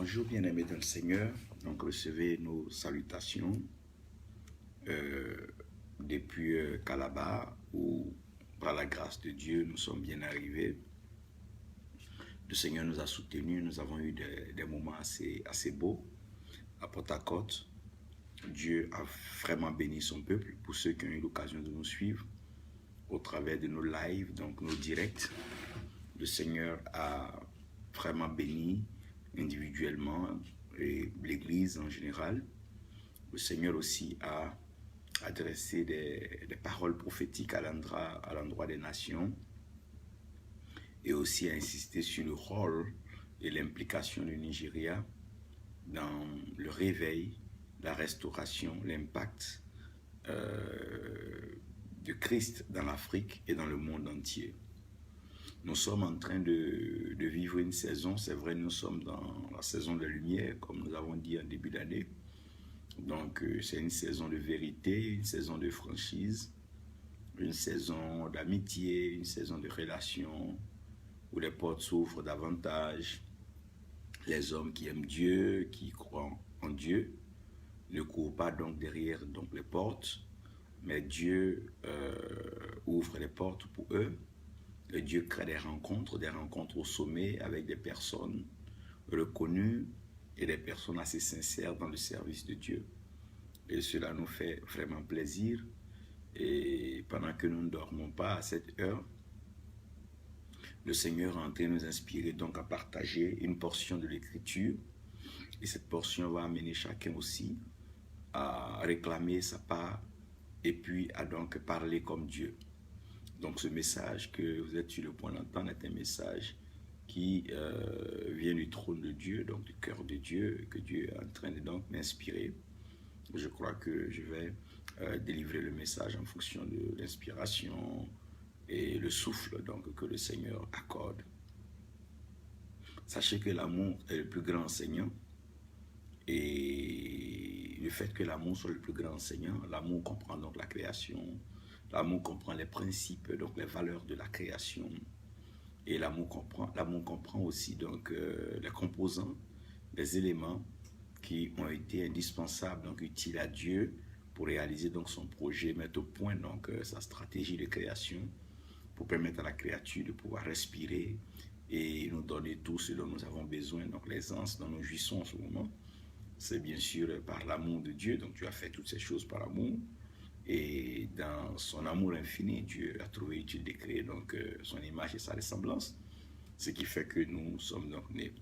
Bonjour bien-aimés dans le Seigneur, donc recevez nos salutations depuis Calabar où par la grâce de Dieu nous sommes bien arrivés. Le Seigneur nous a soutenus, nous avons eu des moments assez beaux à Port-à-Côte. Dieu a vraiment béni son peuple pour ceux qui ont eu l'occasion de nous suivre au travers de nos lives, donc nos directs. Le Seigneur a vraiment béni individuellement et l'Église en général. Le Seigneur aussi a adressé des paroles prophétiques à l'endroit des nations et aussi a insisté sur le rôle et l'implication du Nigeria dans le réveil, la restauration, l'impact de Christ dans l'Afrique et dans le monde entier. Nous sommes en train de vivre une saison, c'est vrai, nous sommes dans la saison de la lumière, comme nous avons dit en début d'année. Donc, c'est une saison de vérité, une saison de franchise, une saison d'amitié, une saison de relations, où les portes s'ouvrent davantage. Les hommes qui aiment Dieu, qui croient en Dieu, ne courent pas donc derrière donc, les portes, mais Dieu ouvre les portes pour eux. Et Dieu crée des rencontres au sommet avec des personnes reconnues et des personnes assez sincères dans le service de Dieu. Et cela nous fait vraiment plaisir. Et pendant que nous ne dormons pas à cette heure, le Seigneur est en train de nous inspirer donc à partager une portion de l'Écriture. Et cette portion va amener chacun aussi à réclamer sa part et puis à donc parler comme Dieu. Donc ce message que vous êtes sur le point d'entendre est un message qui vient du trône de Dieu, donc du cœur de Dieu, que Dieu est en train de donc m'inspirer. Je crois que je vais délivrer le message en fonction de l'inspiration et le souffle donc, que le Seigneur accorde. Sachez que l'amour est le plus grand enseignant. Et le fait que l'amour soit le plus grand enseignant, l'amour comprend donc la création, l'amour comprend les principes, donc les valeurs de la création. Et l'amour comprend aussi donc les composants, les éléments qui ont été indispensables, donc utiles à Dieu pour réaliser donc son projet, mettre au point donc sa stratégie de création pour permettre à la créature de pouvoir respirer et nous donner tout ce dont nous avons besoin, donc l'aisance dont nous jouissons en ce moment. C'est bien sûr par l'amour de Dieu, donc Dieu a fait toutes ces choses par amour. Et dans son amour infini, Dieu a trouvé utile de créer donc, son image et sa ressemblance, ce qui fait que nous sommes donc nés.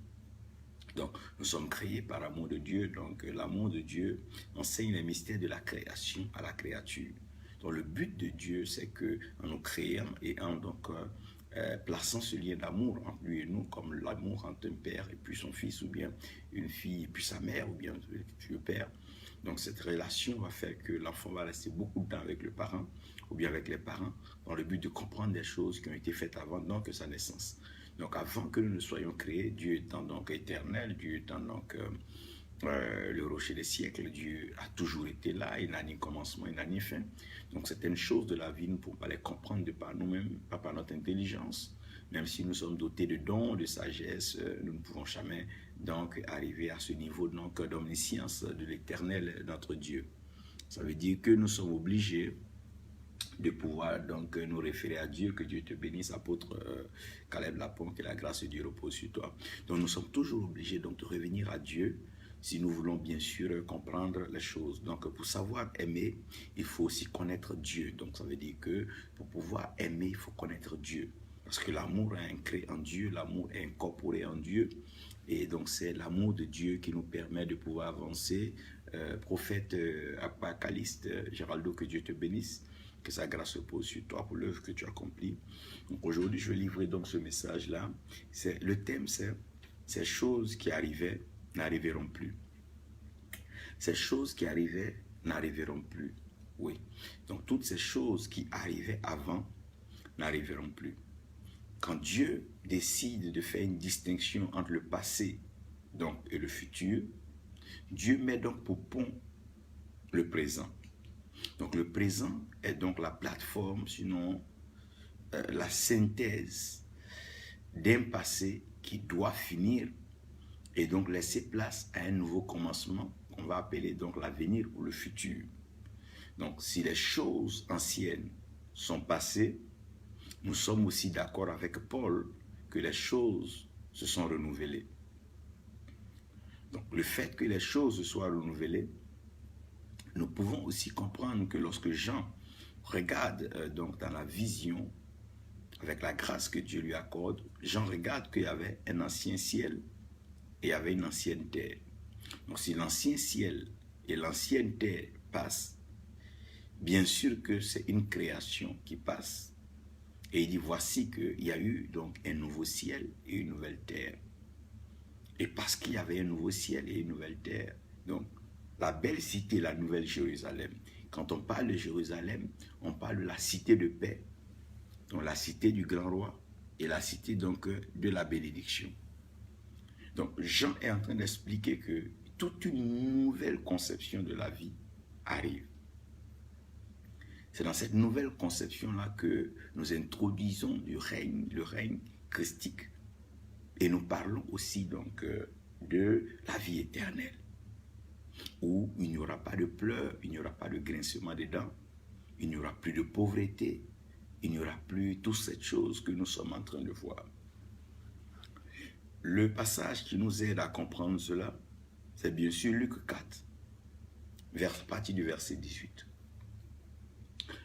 Donc, nous sommes créés par l'amour de Dieu. Donc, l'amour de Dieu enseigne les mystères de la création à la créature. Donc, le but de Dieu, c'est que en nous créant et en donc plaçant ce lien d'amour entre lui et nous, comme l'amour entre un père et puis son fils, ou bien une fille et puis sa mère, ou bien le père. Donc cette relation va faire que l'enfant va rester beaucoup de temps avec le parent, ou bien avec les parents, dans le but de comprendre des choses qui ont été faites avant donc sa naissance. Donc avant que nous ne soyons créés, Dieu étant donc éternel, Dieu étant donc le rocher des siècles, Dieu a toujours été là, il n'a ni commencement, il n'a ni fin. Donc certaines choses de la vie, nous ne pouvons pas les comprendre de par nous-mêmes, pas par notre intelligence. Même si nous sommes dotés de dons, de sagesse, nous ne pouvons jamais donc arriver à ce niveau d'omniscience de l'éternel, notre Dieu. Ça veut dire que nous sommes obligés de pouvoir donc nous référer à Dieu. Que Dieu te bénisse, apôtre Caleb Lapon, que la grâce de Dieu repose sur toi. Donc nous sommes toujours obligés donc de revenir à Dieu si nous voulons bien sûr comprendre les choses. Donc pour savoir aimer, il faut aussi connaître Dieu. Donc ça veut dire que pour pouvoir aimer, il faut connaître Dieu. Parce que l'amour est ancré en Dieu, l'amour est incorporé en Dieu. Et donc c'est l'amour de Dieu qui nous permet de pouvoir avancer. Prophète Apocalypse, Géraldo, que Dieu te bénisse. Que sa grâce repose sur toi pour l'œuvre que tu accomplis. Donc aujourd'hui, je vais livrer donc ce message-là. Le thème, c'est « Ces choses qui arrivaient n'arriveront plus ». Ces choses qui arrivaient n'arriveront plus. Oui. Donc toutes ces choses qui arrivaient avant n'arriveront plus. Quand Dieu décide de faire une distinction entre le passé donc, et le futur, Dieu met donc pour pont le présent. Donc le présent est donc la plateforme, sinon la synthèse d'un passé qui doit finir et donc laisser place à un nouveau commencement qu'on va appeler donc l'avenir ou le futur. Donc si les choses anciennes sont passées, nous sommes aussi d'accord avec Paul que les choses se sont renouvelées. Donc le fait que les choses soient renouvelées, nous pouvons aussi comprendre que lorsque Jean regarde donc dans la vision, avec la grâce que Dieu lui accorde, Jean regarde qu'il y avait un ancien ciel et il y avait une ancienne terre. Donc si l'ancien ciel et l'ancienne terre passent, bien sûr que c'est une création qui passe. Et il dit, voici qu'il y a eu donc un nouveau ciel et une nouvelle terre. Et parce qu'il y avait un nouveau ciel et une nouvelle terre, donc la belle cité, la nouvelle Jérusalem. Quand on parle de Jérusalem, on parle de la cité de paix, donc la cité du grand roi et la cité donc de la bénédiction. Donc Jean est en train d'expliquer que toute une nouvelle conception de la vie arrive. C'est dans cette nouvelle conception-là que nous introduisons le règne christique. Et nous parlons aussi donc de la vie éternelle, où il n'y aura pas de pleurs, il n'y aura pas de grincement des dents, il n'y aura plus de pauvreté, il n'y aura plus toutes ces choses que nous sommes en train de voir. Le passage qui nous aide à comprendre cela, c'est bien sûr Luc 4, partie du verset 18.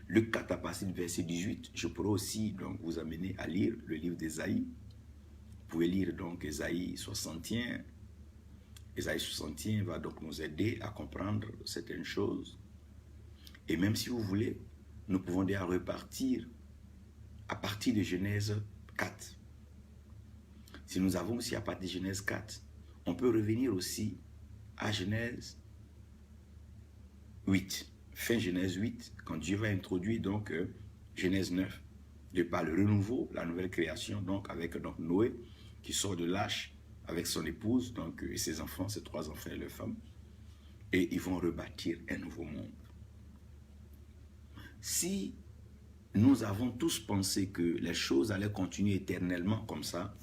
Luc 4 à partir du verset 18, je pourrais aussi donc vous amener à lire le livre d'Ésaïe. Vous pouvez lire donc Ésaïe 61. Ésaïe 61 va donc nous aider à comprendre certaines choses. Et même si vous voulez, nous pouvons déjà repartir à partir de Genèse 4. Si nous avons aussi à partir de Genèse 4, on peut revenir aussi à Genèse 8. Fin Genèse 8, quand Dieu va introduire donc Genèse 9, de par le renouveau, la nouvelle création, donc avec donc Noé qui sort de l'arche avec son épouse donc, et ses enfants, ses 3 enfants et leur femme, et ils vont rebâtir un nouveau monde. Si nous avons tous pensé que les choses allaient continuer éternellement comme ça,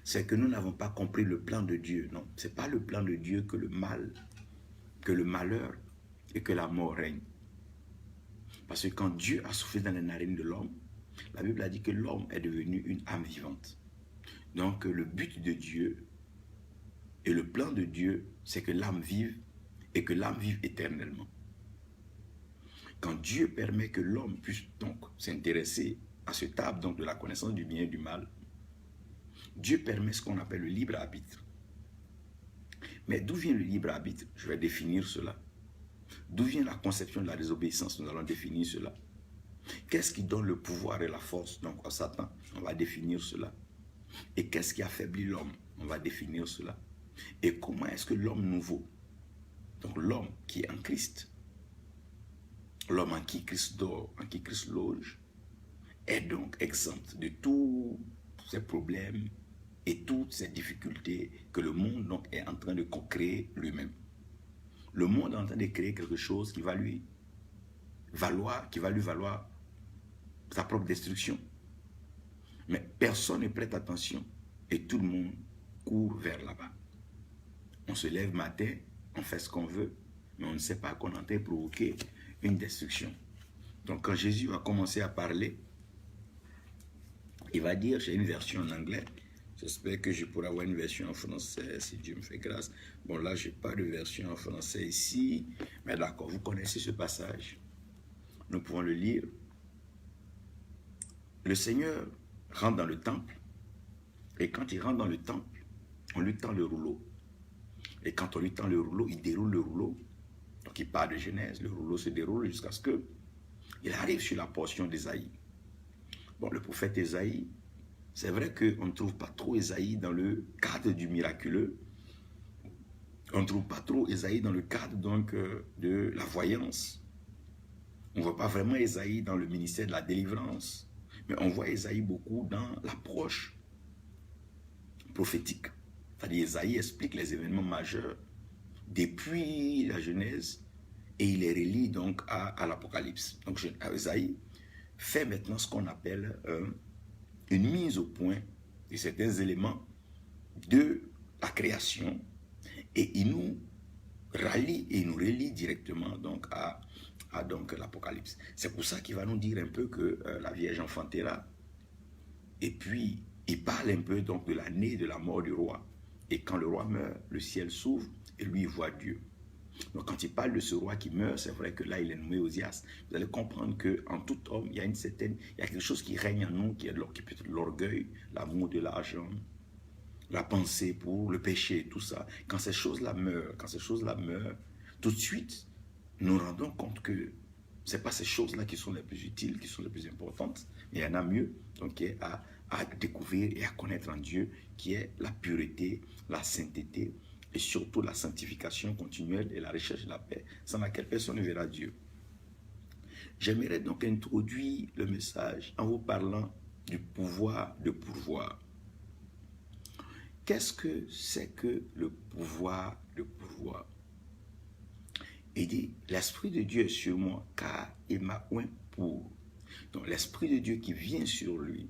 c'est que nous n'avons pas compris le plan de Dieu. Non, ce n'est pas le plan de Dieu que le mal, que le malheur et que la mort règne. Parce que quand Dieu a soufflé dans les narines de l'homme, la Bible a dit que l'homme est devenu une âme vivante. Donc le but de Dieu et le plan de Dieu, c'est que l'âme vive et que l'âme vive éternellement. Quand Dieu permet que l'homme puisse donc s'intéresser à ce table donc de la connaissance du bien et du mal, Dieu permet ce qu'on appelle le libre arbitre. Mais d'où vient le libre arbitre? Je vais définir cela. D'où vient la conception de la désobéissance? Nous allons définir cela. Qu'est-ce qui donne le pouvoir et la force donc à Satan? On va définir cela. Et qu'est-ce qui affaiblit l'homme? On va définir cela. Et comment est-ce que l'homme nouveau, donc l'homme qui est en Christ, l'homme en qui Christ dort, en qui Christ loge, est donc exempt de tous ces problèmes et toutes ces difficultés que le monde donc est en train de créer lui-même. Le monde est en train de créer quelque chose qui va lui valoir sa propre destruction. Mais personne ne prête attention et tout le monde court vers là-bas. On se lève matin, on fait ce qu'on veut, mais on ne sait pas qu'on est en train de provoquer une destruction. Donc quand Jésus va commencer à parler, il va dire, j'ai une version en anglais, j'espère que je pourrai avoir une version en français si Dieu me fait grâce. Bon là, je n'ai pas de version en français ici, mais d'accord, vous connaissez ce passage. Nous pouvons le lire. Le Seigneur rentre dans le temple, et quand il rentre dans le temple, on lui tend le rouleau. Et quand on lui tend le rouleau, il déroule le rouleau. Donc il part de Genèse, le rouleau se déroule jusqu'à ce qu'il arrive sur la portion d'Ésaïe. Bon, le prophète Ésaïe, c'est vrai qu'on ne trouve pas trop Ésaïe dans le cadre du miraculeux. On ne trouve pas trop Ésaïe dans le cadre donc de la voyance. On ne voit pas vraiment Ésaïe dans le ministère de la délivrance. Mais on voit Ésaïe beaucoup dans l'approche prophétique. C'est-à-dire Ésaïe explique les événements majeurs depuis la Genèse et il les relie donc à l'Apocalypse. Donc Ésaïe fait maintenant ce qu'on appelle une mise au point de certains éléments de la création, et il nous rallie et il nous relie directement donc à donc l'Apocalypse. C'est pour ça qu'il va nous dire un peu que la Vierge enfantera, et puis il parle un peu donc de l'année de la mort du roi. Et quand le roi meurt, le ciel s'ouvre et lui il voit Dieu. Donc quand il parle de ce roi qui meurt, c'est vrai que là il est nommé Osias. Vous allez comprendre qu'en tout homme, il y a quelque chose qui règne en nous, qui peut être l'orgueil, l'amour de l'argent, la pensée pour le péché, tout ça. Quand ces choses-là meurent, tout de suite, nous rendons compte que ce n'est pas ces choses-là qui sont les plus utiles, qui sont les plus importantes, mais il y en a mieux, donc à découvrir et à connaître en Dieu, qui est la pureté, la sainteté, et surtout la sanctification continuelle et la recherche de la paix, sans laquelle personne ne verra Dieu. J'aimerais donc introduire le message en vous parlant du pouvoir de pourvoir. Qu'est-ce que c'est que le pouvoir de pourvoir? Il dit, l'Esprit de Dieu est sur moi, car il m'a oint pour. Donc l'Esprit de Dieu qui vient sur lui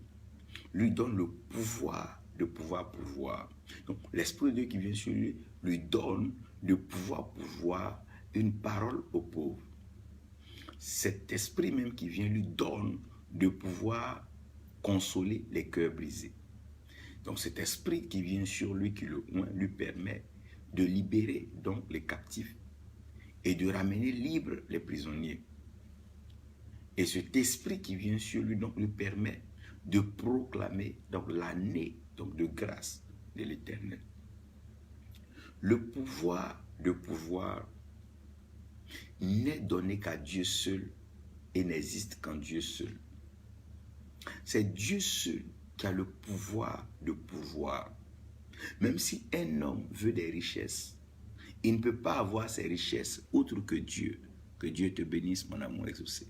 donne le pouvoir de pouvoir pourvoir. Donc l'Esprit de Dieu qui vient sur lui donne de pouvoir pourvoir une parole aux pauvres. Cet esprit même qui vient lui donne de pouvoir consoler les cœurs brisés. Donc cet esprit qui vient sur lui, qui le oint, lui permet de libérer donc les captifs et de ramener libres les prisonniers. Et cet esprit qui vient sur lui donc lui permet de proclamer donc l'année donc de grâce de l'Éternel. Le pouvoir de pouvoir n'est donné qu'à Dieu seul et n'existe qu'en Dieu seul. C'est Dieu seul qui a le pouvoir de pouvoir. Même si un homme veut des richesses, il ne peut pas avoir ces richesses autre que Dieu. Que Dieu te bénisse, mon amour exaucé.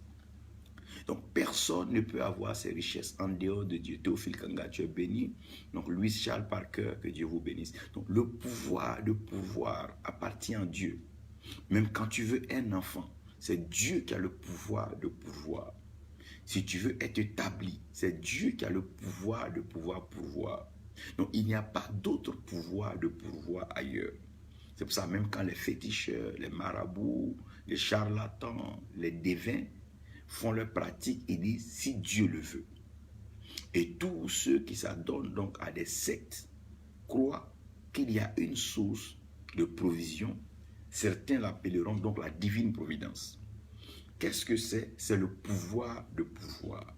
Donc, personne ne peut avoir ces richesses en dehors de Dieu. Théophile Kanga, tu es béni. Donc, Louis Charles Parker, que Dieu vous bénisse. Donc, le pouvoir de pouvoir appartient à Dieu. Même quand tu veux un enfant, c'est Dieu qui a le pouvoir de pouvoir. Si tu veux être établi, c'est Dieu qui a le pouvoir de pouvoir pourvoir. Donc, il n'y a pas d'autre pouvoir de pourvoir ailleurs. C'est pour ça, même quand les féticheurs, les marabouts, les charlatans, les devins font leur pratique, ils disent si Dieu le veut. Et tous ceux qui s'adonnent donc à des sectes croient qu'il y a une source de provision. Certains l'appelleront donc la divine providence. Qu'est-ce que c'est? C'est le pouvoir de pouvoir.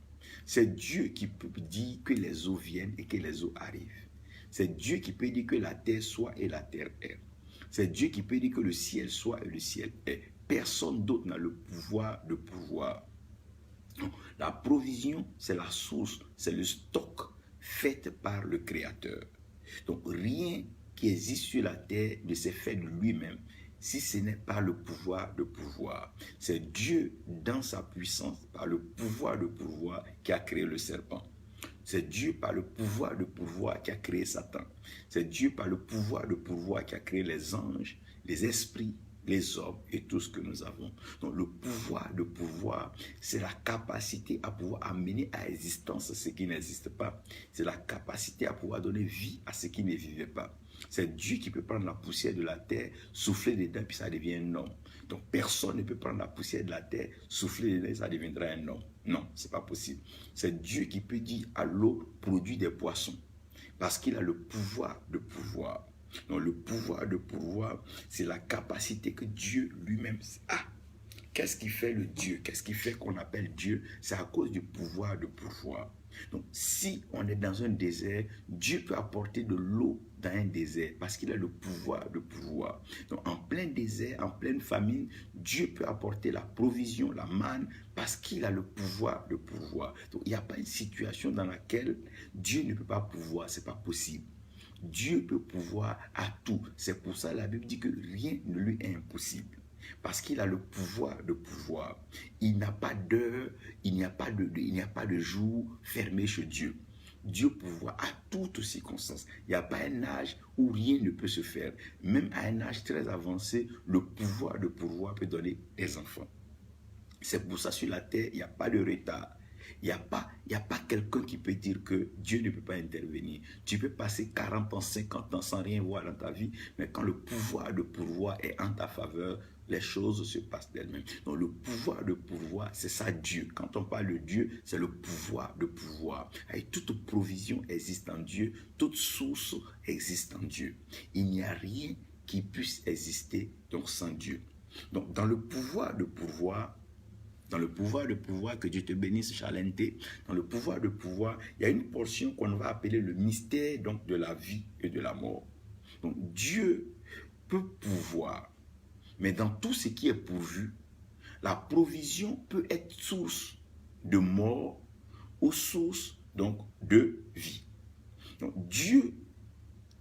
C'est Dieu qui peut dire que les eaux viennent et que les eaux arrivent. C'est Dieu qui peut dire que la terre soit et la terre est. C'est Dieu qui peut dire que le ciel soit et le ciel est. Personne d'autre n'a le pouvoir de pouvoir. La provision, c'est la source, c'est le stock fait par le Créateur. Donc rien qui existe sur la terre ne s'est fait de lui-même, si ce n'est pas le pouvoir de pouvoir. C'est Dieu, dans sa puissance, par le pouvoir de pouvoir, qui a créé le serpent. C'est Dieu, par le pouvoir de pouvoir, qui a créé Satan. C'est Dieu, par le pouvoir de pouvoir, qui a créé les anges, les esprits, les hommes et tout ce que nous avons. Donc le pouvoir de pouvoir, c'est la capacité à pouvoir amener à existence ce qui n'existe pas. C'est la capacité à pouvoir donner vie à ce qui ne vivait pas. C'est Dieu qui peut prendre la poussière de la terre, souffler dedans, puis ça devient un homme. Donc personne ne peut prendre la poussière de la terre, souffler dedans, ça deviendra un homme. Non, c'est pas possible. C'est Dieu qui peut dire à l'eau, produit des poissons. Parce qu'il a le pouvoir de pouvoir. Donc le pouvoir de pouvoir, c'est la capacité que Dieu lui-même a. Qu'est-ce qui fait le Dieu? Qu'est-ce qui fait qu'on appelle Dieu? C'est à cause du pouvoir de pouvoir. Donc si on est dans un désert, Dieu peut apporter de l'eau dans un désert parce qu'il a le pouvoir de pouvoir. Donc en plein désert, en pleine famine, Dieu peut apporter la provision, la manne, parce qu'il a le pouvoir de pouvoir. Donc il n'y a pas une situation dans laquelle Dieu ne peut pas pouvoir, ce n'est pas possible. Dieu peut pouvoir à tout. C'est pour ça que la Bible dit que rien ne lui est impossible. Parce qu'il a le pouvoir de pouvoir. Il n'a pas d'heure, il n'y a pas de jour fermé chez Dieu. Dieu pouvoir à toutes circonstances. Il n'y a pas un âge où rien ne peut se faire. Même à un âge très avancé, le pouvoir de pouvoir peut donner des enfants. C'est pour ça sur la terre, il n'y a pas de retard. Il n'y a pas quelqu'un qui peut dire que Dieu ne peut pas intervenir. Tu peux passer 40 ans, 50 ans sans rien voir dans ta vie, mais quand le pouvoir de pourvoir est en ta faveur, les choses se passent d'elles-mêmes. Donc le pouvoir de pourvoir, c'est ça Dieu. Quand on parle de Dieu, c'est le pouvoir de pouvoir. Et toute provision existe en Dieu, toute source existe en Dieu. Il n'y a rien qui puisse exister donc sans Dieu. Donc dans le pouvoir de pourvoir, que Dieu te bénisse, Chalente, dans le pouvoir de pouvoir, il y a une portion qu'on va appeler le mystère donc de la vie et de la mort. Donc Dieu peut pouvoir, mais dans tout ce qui est pourvu, la provision peut être source de mort ou source donc de vie. Donc Dieu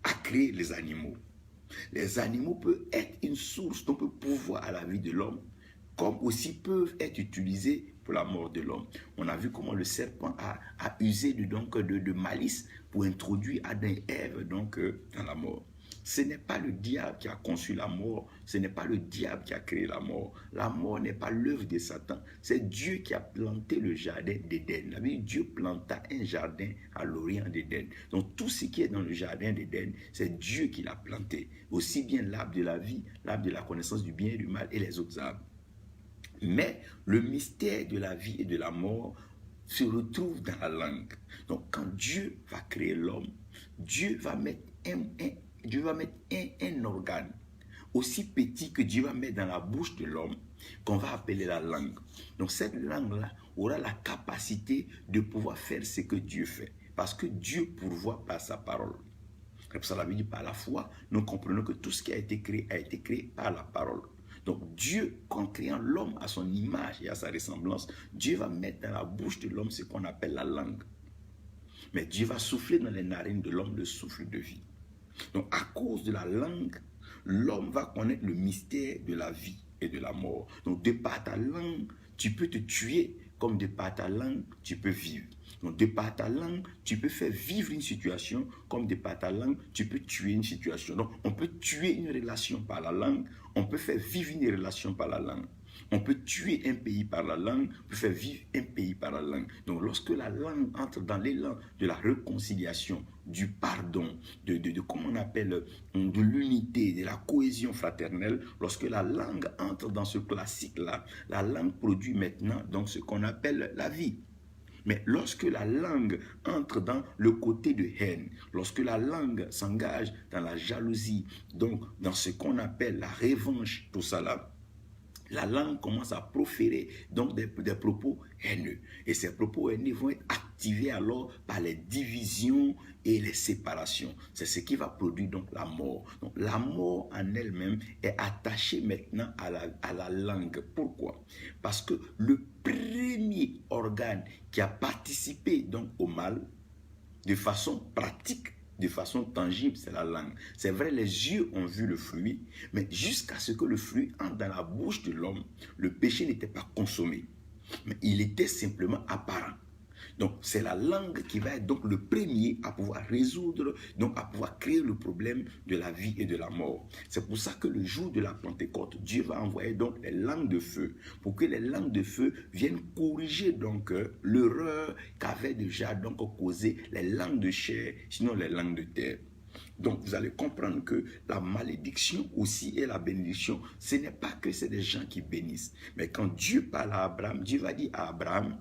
a créé les animaux. Les animaux peuvent être une source, donc peut pourvoir à la vie de l'homme, comme aussi peuvent être utilisés pour la mort de l'homme. On a vu comment le serpent a usé de malice pour introduire Adam et Ève dans la mort. Ce n'est pas le diable qui a conçu la mort, ce n'est pas le diable qui a créé la mort. La mort n'est pas l'œuvre de Satan, c'est Dieu qui a planté le jardin d'Éden. La Bible dit Dieu planta un jardin à l'orient d'Éden. Donc tout ce qui est dans le jardin d'Éden, c'est Dieu qui l'a planté. Aussi bien l'arbre de la vie, l'arbre de la connaissance du bien et du mal et les autres arbres. Mais le mystère de la vie et de la mort se retrouve dans la langue. Donc quand Dieu va créer l'homme, Dieu va mettre un organe aussi petit que Dieu va mettre dans la bouche de l'homme, qu'on va appeler la langue. Donc cette langue-là aura la capacité de pouvoir faire ce que Dieu fait, parce que Dieu pourvoit par sa parole. C'est pour ça que la Bible dit par la foi, nous comprenons que tout ce qui a été créé par la parole. Donc Dieu, en créant l'homme à son image et à sa ressemblance, Dieu va mettre dans la bouche de l'homme ce qu'on appelle la langue. Mais Dieu va souffler dans les narines de l'homme le souffle de vie. Donc à cause de la langue, l'homme va connaître le mystère de la vie et de la mort. Donc de par ta langue, tu peux te tuer, comme de par ta langue, tu peux vivre. Donc de par ta langue, tu peux faire vivre une situation, comme de par ta langue, tu peux tuer une situation. Donc on peut tuer une relation par la langue, on peut faire vivre une relation par la langue. On peut tuer un pays par la langue, on peut faire vivre un pays par la langue. Donc lorsque la langue entre dans l'élan de la réconciliation, du pardon, comment on appelle, de l'unité, de la cohésion fraternelle, lorsque la langue entre dans ce classique-là, la langue produit maintenant donc ce qu'on appelle la vie. Mais lorsque la langue entre dans le côté de haine, lorsque la langue s'engage dans la jalousie, donc dans ce qu'on appelle la revanche, tout ça là, la langue commence à proférer donc des propos haineux. Et ces propos haineux vont être activés alors par les divisions et les séparations. C'est ce qui va produire donc la mort. Donc la mort en elle-même est attachée maintenant à la langue. Pourquoi? Parce que le premier organe qui a participé donc au mal, de façon pratique, de façon tangible, c'est la langue. C'est vrai, les yeux ont vu le fruit, mais jusqu'à ce que le fruit entre dans la bouche de l'homme, le péché n'était pas consommé, mais il était simplement apparent. Donc c'est la langue qui va être donc le premier à pouvoir résoudre, donc à pouvoir créer le problème de la vie et de la mort. C'est pour ça que le jour de la Pentecôte, Dieu va envoyer donc les langues de feu, pour que les langues de feu viennent corriger donc l'erreur qu'avaient déjà donc causé les langues de chair, sinon les langues de terre. Donc vous allez comprendre que la malédiction aussi et la bénédiction, ce n'est pas que c'est des gens qui bénissent, mais quand Dieu parle à Abraham, Dieu va dire à Abraham,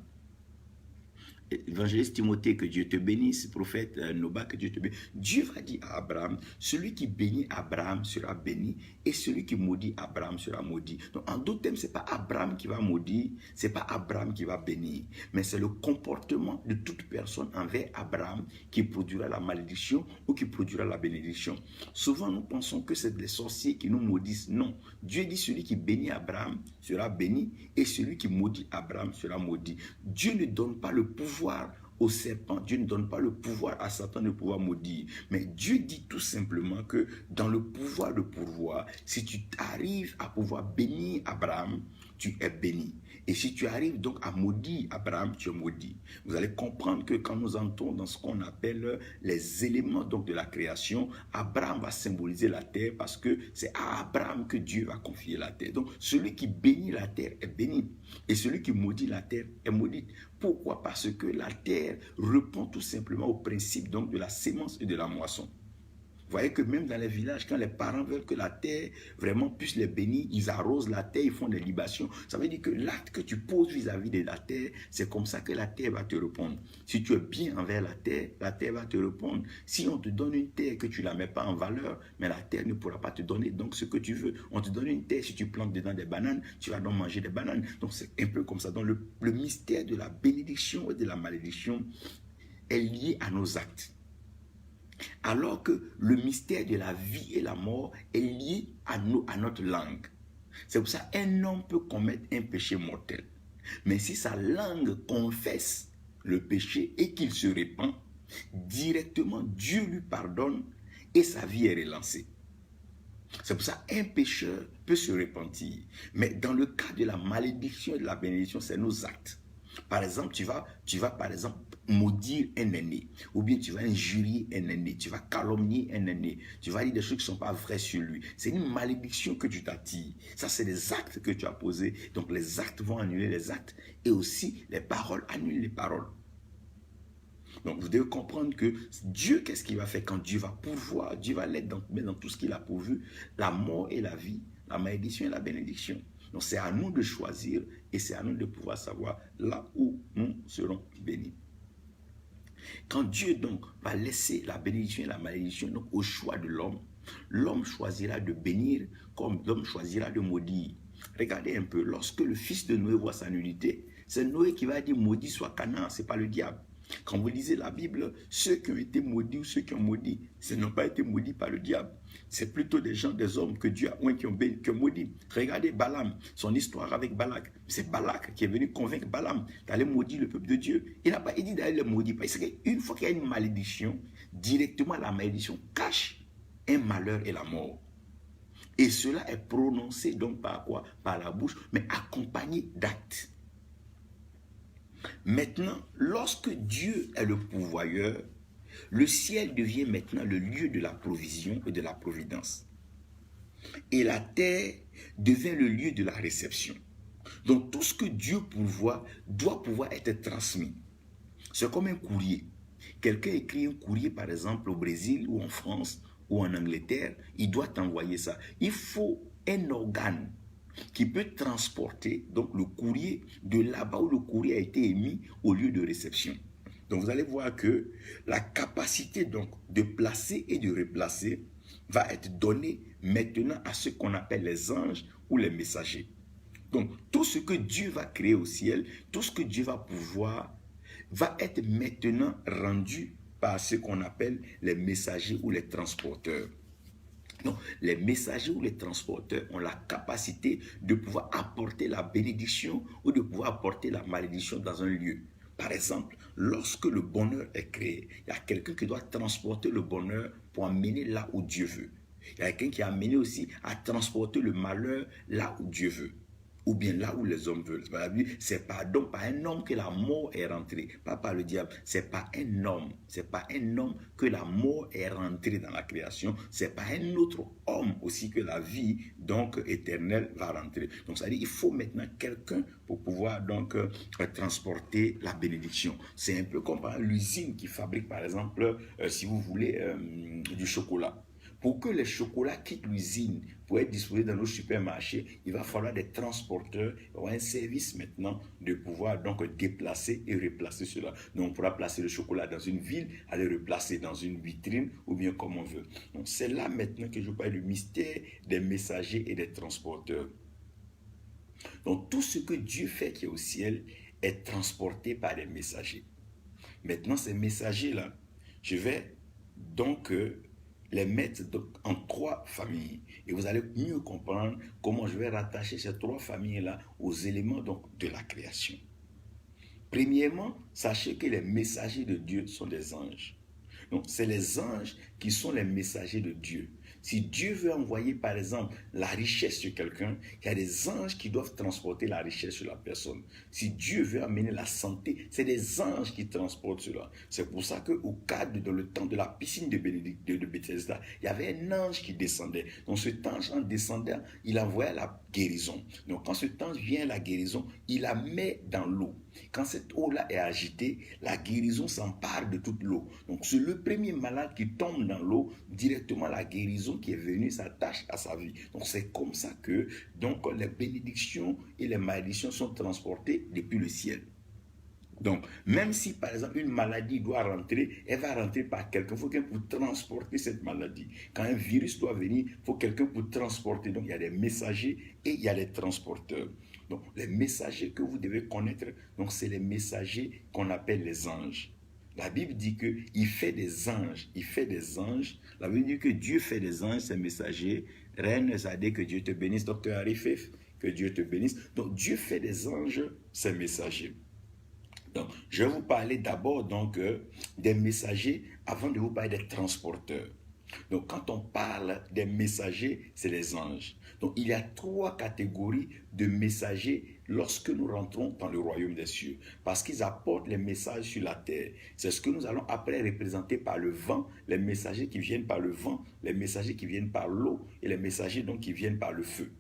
évangéliste Timothée, que Dieu te bénisse, prophète Noba, que Dieu te bénisse. Dieu va dire à Abraham, celui qui bénit Abraham sera béni, et celui qui maudit Abraham sera maudit. Donc en d'autres termes, ce n'est pas Abraham qui va maudire, ce n'est pas Abraham qui va bénir, mais c'est le comportement de toute personne envers Abraham qui produira la malédiction ou qui produira la bénédiction. Souvent nous pensons que c'est des sorciers qui nous maudissent. Non, Dieu dit celui qui bénit Abraham sera béni, et celui qui maudit Abraham sera maudit. Dieu ne donne pas le pouvoir au serpent, Dieu ne donne pas le pouvoir à Satan de pouvoir maudire, mais Dieu dit tout simplement que dans le pouvoir de pourvoir, si tu arrives à pouvoir bénir Abraham, tu es béni. Et si tu arrives donc à maudire Abraham, tu es maudit. Vous allez comprendre que quand nous entrons dans ce qu'on appelle les éléments donc de la création, Abraham va symboliser la terre parce que c'est à Abraham que Dieu va confier la terre. Donc celui qui bénit la terre est béni et celui qui maudit la terre est maudit. Pourquoi? Parce que la terre répond tout simplement au principe donc de la sémence et de la moisson. Vous voyez que même dans les villages, quand les parents veulent que la terre vraiment puisse les bénir, ils arrosent la terre, ils font des libations. Ça veut dire que l'acte que tu poses vis-à-vis de la terre, c'est comme ça que la terre va te répondre. Si tu es bien envers la terre va te répondre. Si on te donne une terre que tu ne la mets pas en valeur, mais la terre ne pourra pas te donner donc ce que tu veux. On te donne une terre, si tu plantes dedans des bananes, tu vas donc manger des bananes. Donc c'est un peu comme ça. Donc le mystère de la bénédiction et de la malédiction est lié à nos actes. Alors que le mystère de la vie et la mort est lié à notre langue. C'est pour ça qu'un homme peut commettre un péché mortel. Mais si sa langue confesse le péché et qu'il se répand, directement Dieu lui pardonne et sa vie est relancée. C'est pour ça qu'un pécheur peut se repentir. Mais dans le cas de la malédiction et de la bénédiction, c'est nos actes. Par exemple, tu vas par exemple maudire un aîné, ou bien tu vas injurier un aîné, tu vas calomnier un aîné, tu vas dire des choses qui ne sont pas vraies sur lui. C'est une malédiction que tu t'attires. Ça, c'est des actes que tu as posés. Donc les actes vont annuler les actes et aussi les paroles annulent les paroles. Donc vous devez comprendre que Dieu, qu'est-ce qu'il va faire quand Dieu va pourvoir? Dieu va l'aider dans tout ce qu'il a pourvu, la mort et la vie, la malédiction et la bénédiction. Donc c'est à nous de choisir et c'est à nous de pouvoir savoir là où nous serons bénis. Quand Dieu donc va laisser la bénédiction et la malédiction donc au choix de l'homme, l'homme choisira de bénir comme l'homme choisira de maudire. Regardez un peu, lorsque le fils de Noé voit sa nudité, c'est Noé qui va dire maudit soit Canaan, ce n'est pas le diable. Quand vous lisez la Bible, ceux qui ont été maudits ou ceux qui ont maudit, ce n'ont pas été maudits par le diable. C'est plutôt des gens, des hommes que Dieu a qui ont maudit. Regardez Balaam, son histoire avec Balak. C'est Balak qui est venu convaincre Balaam d'aller maudire le peuple de Dieu. Il n'a pas dit d'aller le maudire. Parce qu'une fois qu'il y a une malédiction, directement la malédiction cache un malheur et la mort. Et cela est prononcé donc par quoi? Par la bouche, mais accompagné d'actes. Maintenant, lorsque Dieu est le pourvoyeur, le ciel devient maintenant le lieu de la provision et de la providence. Et la terre devient le lieu de la réception. Donc tout ce que Dieu pourvoit doit pouvoir être transmis. C'est comme un courrier. Quelqu'un écrit un courrier par exemple au Brésil ou en France ou en Angleterre, il doit t'envoyer ça. Il faut un organe qui peut transporter donc le courrier de là-bas où le courrier a été émis au lieu de réception. Donc vous allez voir que la capacité donc de placer et de replacer va être donnée maintenant à ce qu'on appelle les anges ou les messagers. Donc tout ce que Dieu va créer au ciel, tout ce que Dieu va pouvoir, va être maintenant rendu par ce qu'on appelle les messagers ou les transporteurs. Donc, les messagers ou les transporteurs ont la capacité de pouvoir apporter la bénédiction ou de pouvoir apporter la malédiction dans un lieu. Par exemple, lorsque le bonheur est créé, il y a quelqu'un qui doit transporter le bonheur pour amener là où Dieu veut. Il y a quelqu'un qui est amené aussi à transporter le malheur là où Dieu veut. Ou bien là où les hommes veulent. C'est donc par un homme que la mort est rentrée, pas par le diable. C'est par un homme. C'est par un homme que la mort est rentrée dans la création. C'est par un autre homme aussi que la vie donc éternelle va rentrer. Donc ça veut dire qu'il faut maintenant quelqu'un pour pouvoir donc transporter la bénédiction. C'est un peu comme l'usine qui fabrique par exemple, si vous voulez, du chocolat. Pour que les chocolats quittent l'usine, pour être disposés dans nos supermarchés, il va falloir des transporteurs, il va y avoir un service maintenant de pouvoir donc déplacer et replacer cela. Donc on pourra placer le chocolat dans une ville, aller replacer dans une vitrine ou bien comme on veut. Donc c'est là maintenant que je parle du mystère des messagers et des transporteurs. Donc tout ce que Dieu fait qui est au ciel est transporté par des messagers. Maintenant ces messagers-là, je vais donc les mettre en 3 familles. Et vous allez mieux comprendre comment je vais rattacher ces 3 familles-là aux éléments donc, de la création. Premièrement, sachez que les messagers de Dieu sont des anges. Donc, c'est les anges qui sont les messagers de Dieu. Si Dieu veut envoyer, par exemple, la richesse sur quelqu'un, il y a des anges qui doivent transporter la richesse sur la personne. Si Dieu veut amener la santé, c'est des anges qui transportent cela. C'est pour ça qu'au cadre, dans le temps de la piscine de Bethesda, il y avait un ange qui descendait. Donc cet ange, en descendant, il envoyait la guérison. Donc quand cet ange vient la guérison, il la met dans l'eau. Quand cette eau-là est agitée, la guérison s'empare de toute l'eau. Donc c'est le premier malade qui tombe dans l'eau, directement la guérison qui est venue s'attache à sa vie. Donc c'est comme ça que donc, les bénédictions et les malédictions sont transportées depuis le ciel. Donc, même si par exemple une maladie doit rentrer, elle va rentrer par quelqu'un. Il faut quelqu'un pour transporter cette maladie. Quand un virus doit venir, il faut quelqu'un pour transporter. Donc, il y a des messagers et il y a les transporteurs. Donc, les messagers que vous devez connaître, donc c'est les messagers qu'on appelle les anges. La Bible dit qu'il fait des anges. Il fait des anges. La Bible dit que Dieu fait des anges, ses messagers. Reine Zadé, que Dieu te bénisse. Docteur Arifef, que Dieu te bénisse. Donc, Dieu fait des anges, ses messagers. Donc, je vais vous parler d'abord des messagers avant de vous parler des transporteurs. Donc, quand on parle des messagers, c'est les anges. Donc, il y a 3 catégories de messagers lorsque nous rentrons dans le royaume des cieux. Parce qu'ils apportent les messages sur la terre. C'est ce que nous allons après représenter par le vent, les messagers qui viennent par le vent, les messagers qui viennent par l'eau et les messagers donc qui viennent par le feu.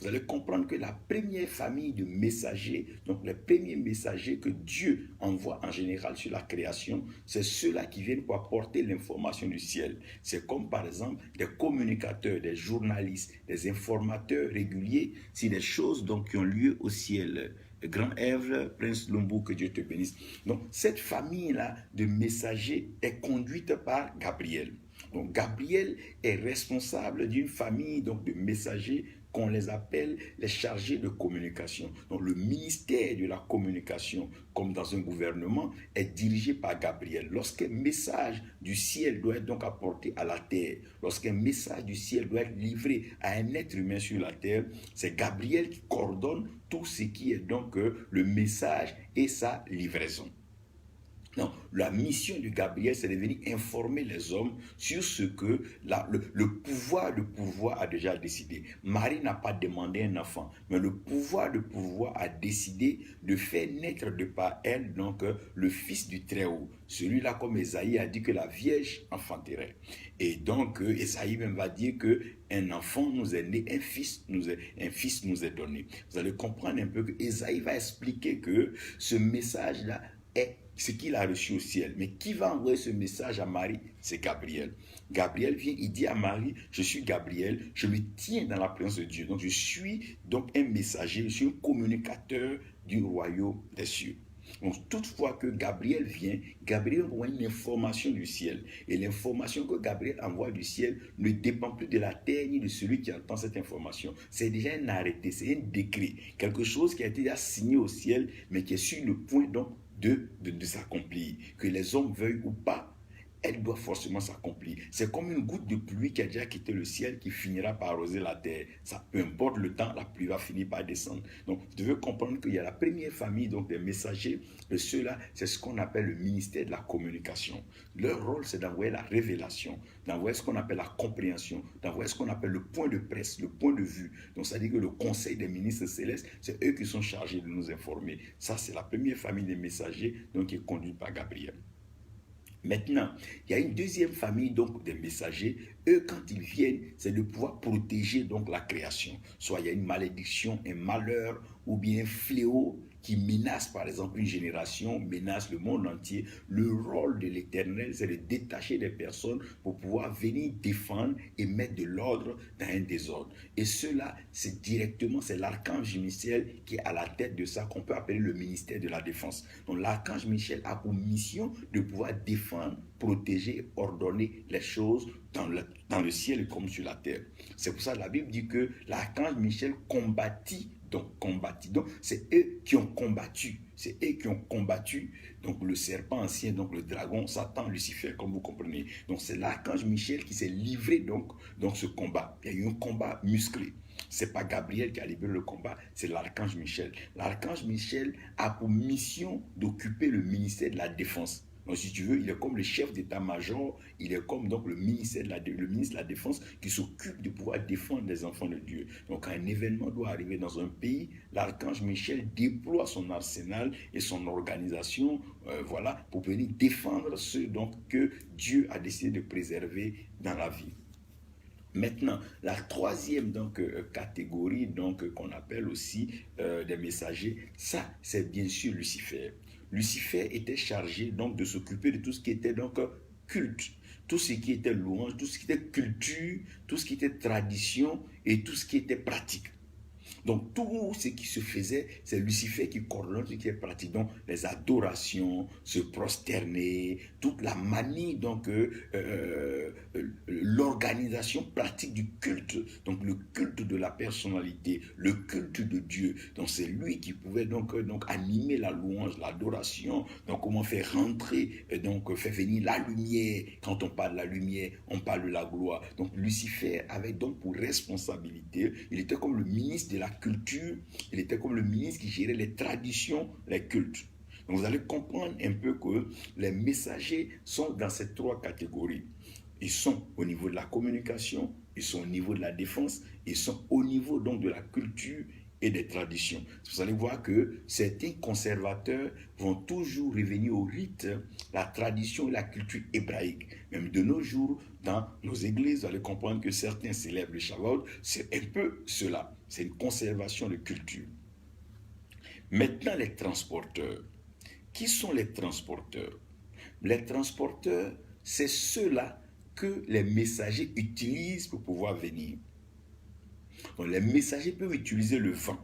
Vous allez comprendre que la première famille de messagers, donc les premiers messagers que Dieu envoie en général sur la création, c'est ceux-là qui viennent pour apporter l'information du ciel. C'est comme par exemple des communicateurs, des journalistes, des informateurs réguliers, c'est des choses donc, qui ont lieu au ciel. Grand Ève, Prince Lumbu, que Dieu te bénisse. Donc cette famille-là de messagers est conduite par Gabriel. Donc Gabriel est responsable d'une famille donc, de messagers qu'on les appelle les chargés de communication. Donc le ministère de la communication, comme dans un gouvernement, est dirigé par Gabriel. Lorsqu'un message du ciel doit être donc apporté à la terre, lorsqu'un message du ciel doit être livré à un être humain sur la terre, c'est Gabriel qui coordonne tout ce qui est donc le message et sa livraison. Non, la mission de Gabriel, c'est de venir informer les hommes sur ce que le pouvoir de pourvoir a déjà décidé. Marie n'a pas demandé un enfant, mais le pouvoir de pourvoir a décidé de faire naître de par elle donc le fils du Très-Haut. Celui-là, comme Esaïe a dit que la Vierge enfanterait. Et donc, Esaïe même va dire qu'un enfant nous est né, un fils nous est donné. Vous allez comprendre un peu que Esaïe va expliquer que ce message-là est ce qu'il a reçu au ciel. Mais qui va envoyer ce message à Marie? C'est Gabriel. Gabriel vient, il dit à Marie, je suis Gabriel, je me tiens dans la présence de Dieu. Donc je suis donc un messager, je suis un communicateur du royaume des cieux. Donc toutefois que Gabriel vient, Gabriel envoie une information du ciel. Et l'information que Gabriel envoie du ciel ne dépend plus de la terre ni de celui qui entend cette information. C'est déjà un arrêté, c'est un décret. Quelque chose qui a été déjà signé au ciel, mais qui est sur le point donc de s'accomplir. Que les hommes veuillent ou pas, elle doit forcément s'accomplir. C'est comme une goutte de pluie qui a déjà quitté le ciel qui finira par arroser la terre. Ça, peu importe le temps, la pluie va finir par descendre. Donc, vous devez comprendre qu'il y a la première famille donc des messagers. Et ceux-là, c'est ce qu'on appelle le ministère de la communication. Leur rôle, c'est d'envoyer la révélation, d'envoyer ce qu'on appelle la compréhension, d'envoyer ce qu'on appelle le point de presse, le point de vue. Donc, ça veut dire que le conseil des ministres célestes, c'est eux qui sont chargés de nous informer. Ça, c'est la première famille des messagers donc, qui est conduite par Gabriel. Maintenant, il y a une deuxième famille donc des messagers. Eux, quand ils viennent, c'est de pouvoir protéger donc la création. Soit il y a une malédiction, un malheur ou bien un fléau qui menace par exemple une génération, menace le monde entier. Le rôle de l'Éternel, c'est de détacher des personnes pour pouvoir venir défendre et mettre de l'ordre dans un désordre. Et cela, c'est directement, c'est l'archange Michel qui est à la tête de ça, qu'on peut appeler le ministère de la Défense. Donc l'archange Michel a pour mission de pouvoir défendre, protéger, ordonner les choses dans le ciel comme sur la terre. C'est pour ça que la Bible dit que l'archange Michel combattit. Donc c'est eux qui ont combattu. C'est eux qui ont combattu donc le serpent ancien, donc le dragon, Satan, Lucifer, comme vous comprenez. Donc c'est l'archange Michel qui s'est livré donc dans ce combat. Il y a eu un combat musclé. Ce n'est pas Gabriel qui a livré le combat, c'est l'archange Michel. L'archange Michel a pour mission d'occuper le ministère de la défense. Donc, si tu veux, il est comme le chef d'état-major, il est comme donc le ministre de la Défense qui s'occupe de pouvoir défendre les enfants de Dieu. Donc, quand un événement doit arriver dans un pays, l'archange Michel déploie son arsenal et son organisation, voilà, pour venir défendre ceux donc que Dieu a décidé de préserver dans la vie. Maintenant, la troisième donc, catégorie donc, qu'on appelle aussi des messagers, ça c'est bien sûr Lucifer. Lucifer était chargé donc de s'occuper de tout ce qui était donc culte, tout ce qui était louange, tout ce qui était culture, tout ce qui était tradition et tout ce qui était pratique. Donc tout ce qui se faisait, c'est Lucifer qui coordonne ce qui est pratique. Donc les adorations, se prosterner, toute la manie, donc l'organisation pratique du culte, donc le culte de la personnalité, le culte de Dieu. Donc c'est lui qui pouvait donc animer la louange, l'adoration. Donc comment faire rentrer, donc faire venir la lumière. Quand on parle de la lumière, on parle de la gloire. Donc Lucifer avait donc pour responsabilité, il était comme le ministre de la culture, il était comme le ministre qui gérait les traditions, les cultes. Donc vous allez comprendre un peu que les messagers sont dans ces trois catégories. Ils sont au niveau de la communication, ils sont au niveau de la défense, ils sont au niveau donc de la culture et des traditions. Vous allez voir que certains conservateurs vont toujours revenir au rite, la tradition et la culture hébraïque. Même de nos jours, dans nos églises, vous allez comprendre que certains célèbrent le Shabbat, c'est un peu cela. C'est une conservation de culture. Maintenant, les transporteurs. Qui sont les transporteurs? Les transporteurs, c'est ceux-là que les messagers utilisent pour pouvoir venir. Donc, les messagers peuvent utiliser le vent.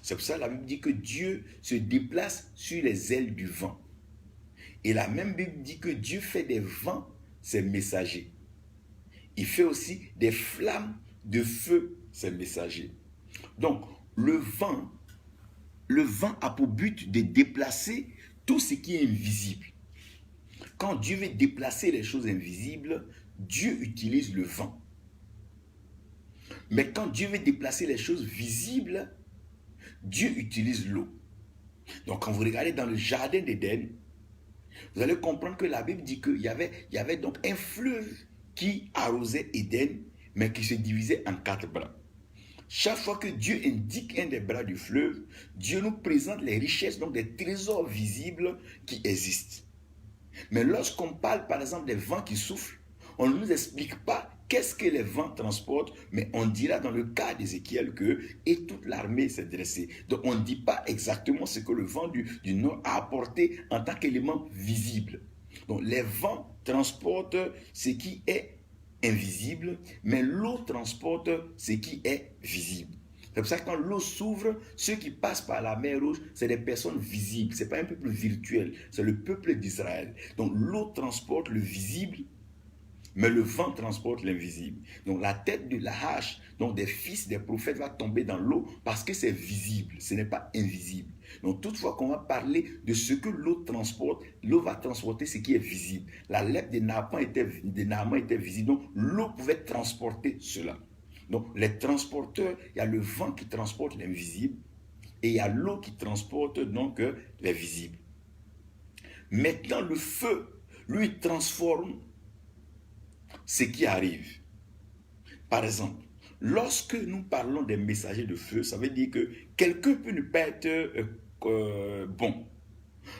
C'est pour ça que la Bible dit que Dieu se déplace sur les ailes du vent. Et la même Bible dit que Dieu fait des vents ses messagers. Il fait aussi des flammes de feu ses messagers. Donc, le vent a pour but de déplacer tout ce qui est invisible. Quand Dieu veut déplacer les choses invisibles, Dieu utilise le vent. Mais quand Dieu veut déplacer les choses visibles, Dieu utilise l'eau. Donc quand vous regardez dans le jardin d'Éden, vous allez comprendre que la Bible dit qu'il y avait donc un fleuve qui arrosait Éden, mais qui se divisait en 4 bras. Chaque fois que Dieu indique un des bras du fleuve, Dieu nous présente les richesses, donc des trésors visibles qui existent. Mais lorsqu'on parle par exemple des vents qui soufflent, on ne nous explique pas qu'est-ce que les vents transportent, mais on dira dans le cas d'Ézéchiel que et toute l'armée s'est dressée. Donc on ne dit pas exactement ce que le vent du nord a apporté en tant qu'élément visible. Donc les vents transportent ce qui est invisible, mais l'eau transporte ce qui est visible. C'est pour ça que quand l'eau s'ouvre, ceux qui passent par la mer Rouge, c'est des personnes visibles. Ce n'est pas un peuple virtuel, c'est le peuple d'Israël. Donc l'eau transporte le visible, mais le vent transporte l'invisible. Donc la tête de la hache, donc des fils des prophètes va tomber dans l'eau parce que c'est visible, ce n'est pas invisible. Donc toutefois qu'on va parler de ce que l'eau transporte, l'eau va transporter ce qui est visible. La lèpre de Naaman était visible, donc l'eau pouvait transporter cela. Donc les transporteurs, il y a le vent qui transporte l'invisible et il y a l'eau qui transporte donc les visibles. Maintenant le feu, lui, transforme ce qui arrive. Par exemple, lorsque nous parlons des messagers de feu, ça veut dire que quelqu'un peut ne pas être bon.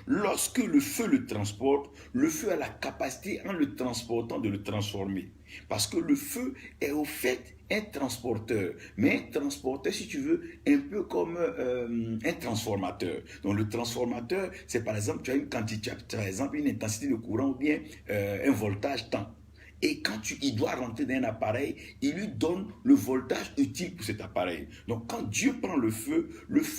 Lorsque le feu le transporte, le feu a la capacité, en le transportant, de le transformer. Parce que le feu est au fait un transporteur. Mais un transporteur, si tu veux, un peu comme un transformateur. Donc le transformateur, c'est par exemple, tu as une quantité, par exemple une intensité de courant ou bien un voltage temps. Et quand il doit rentrer dans un appareil, il lui donne le voltage utile pour cet appareil. Donc quand Dieu prend le feu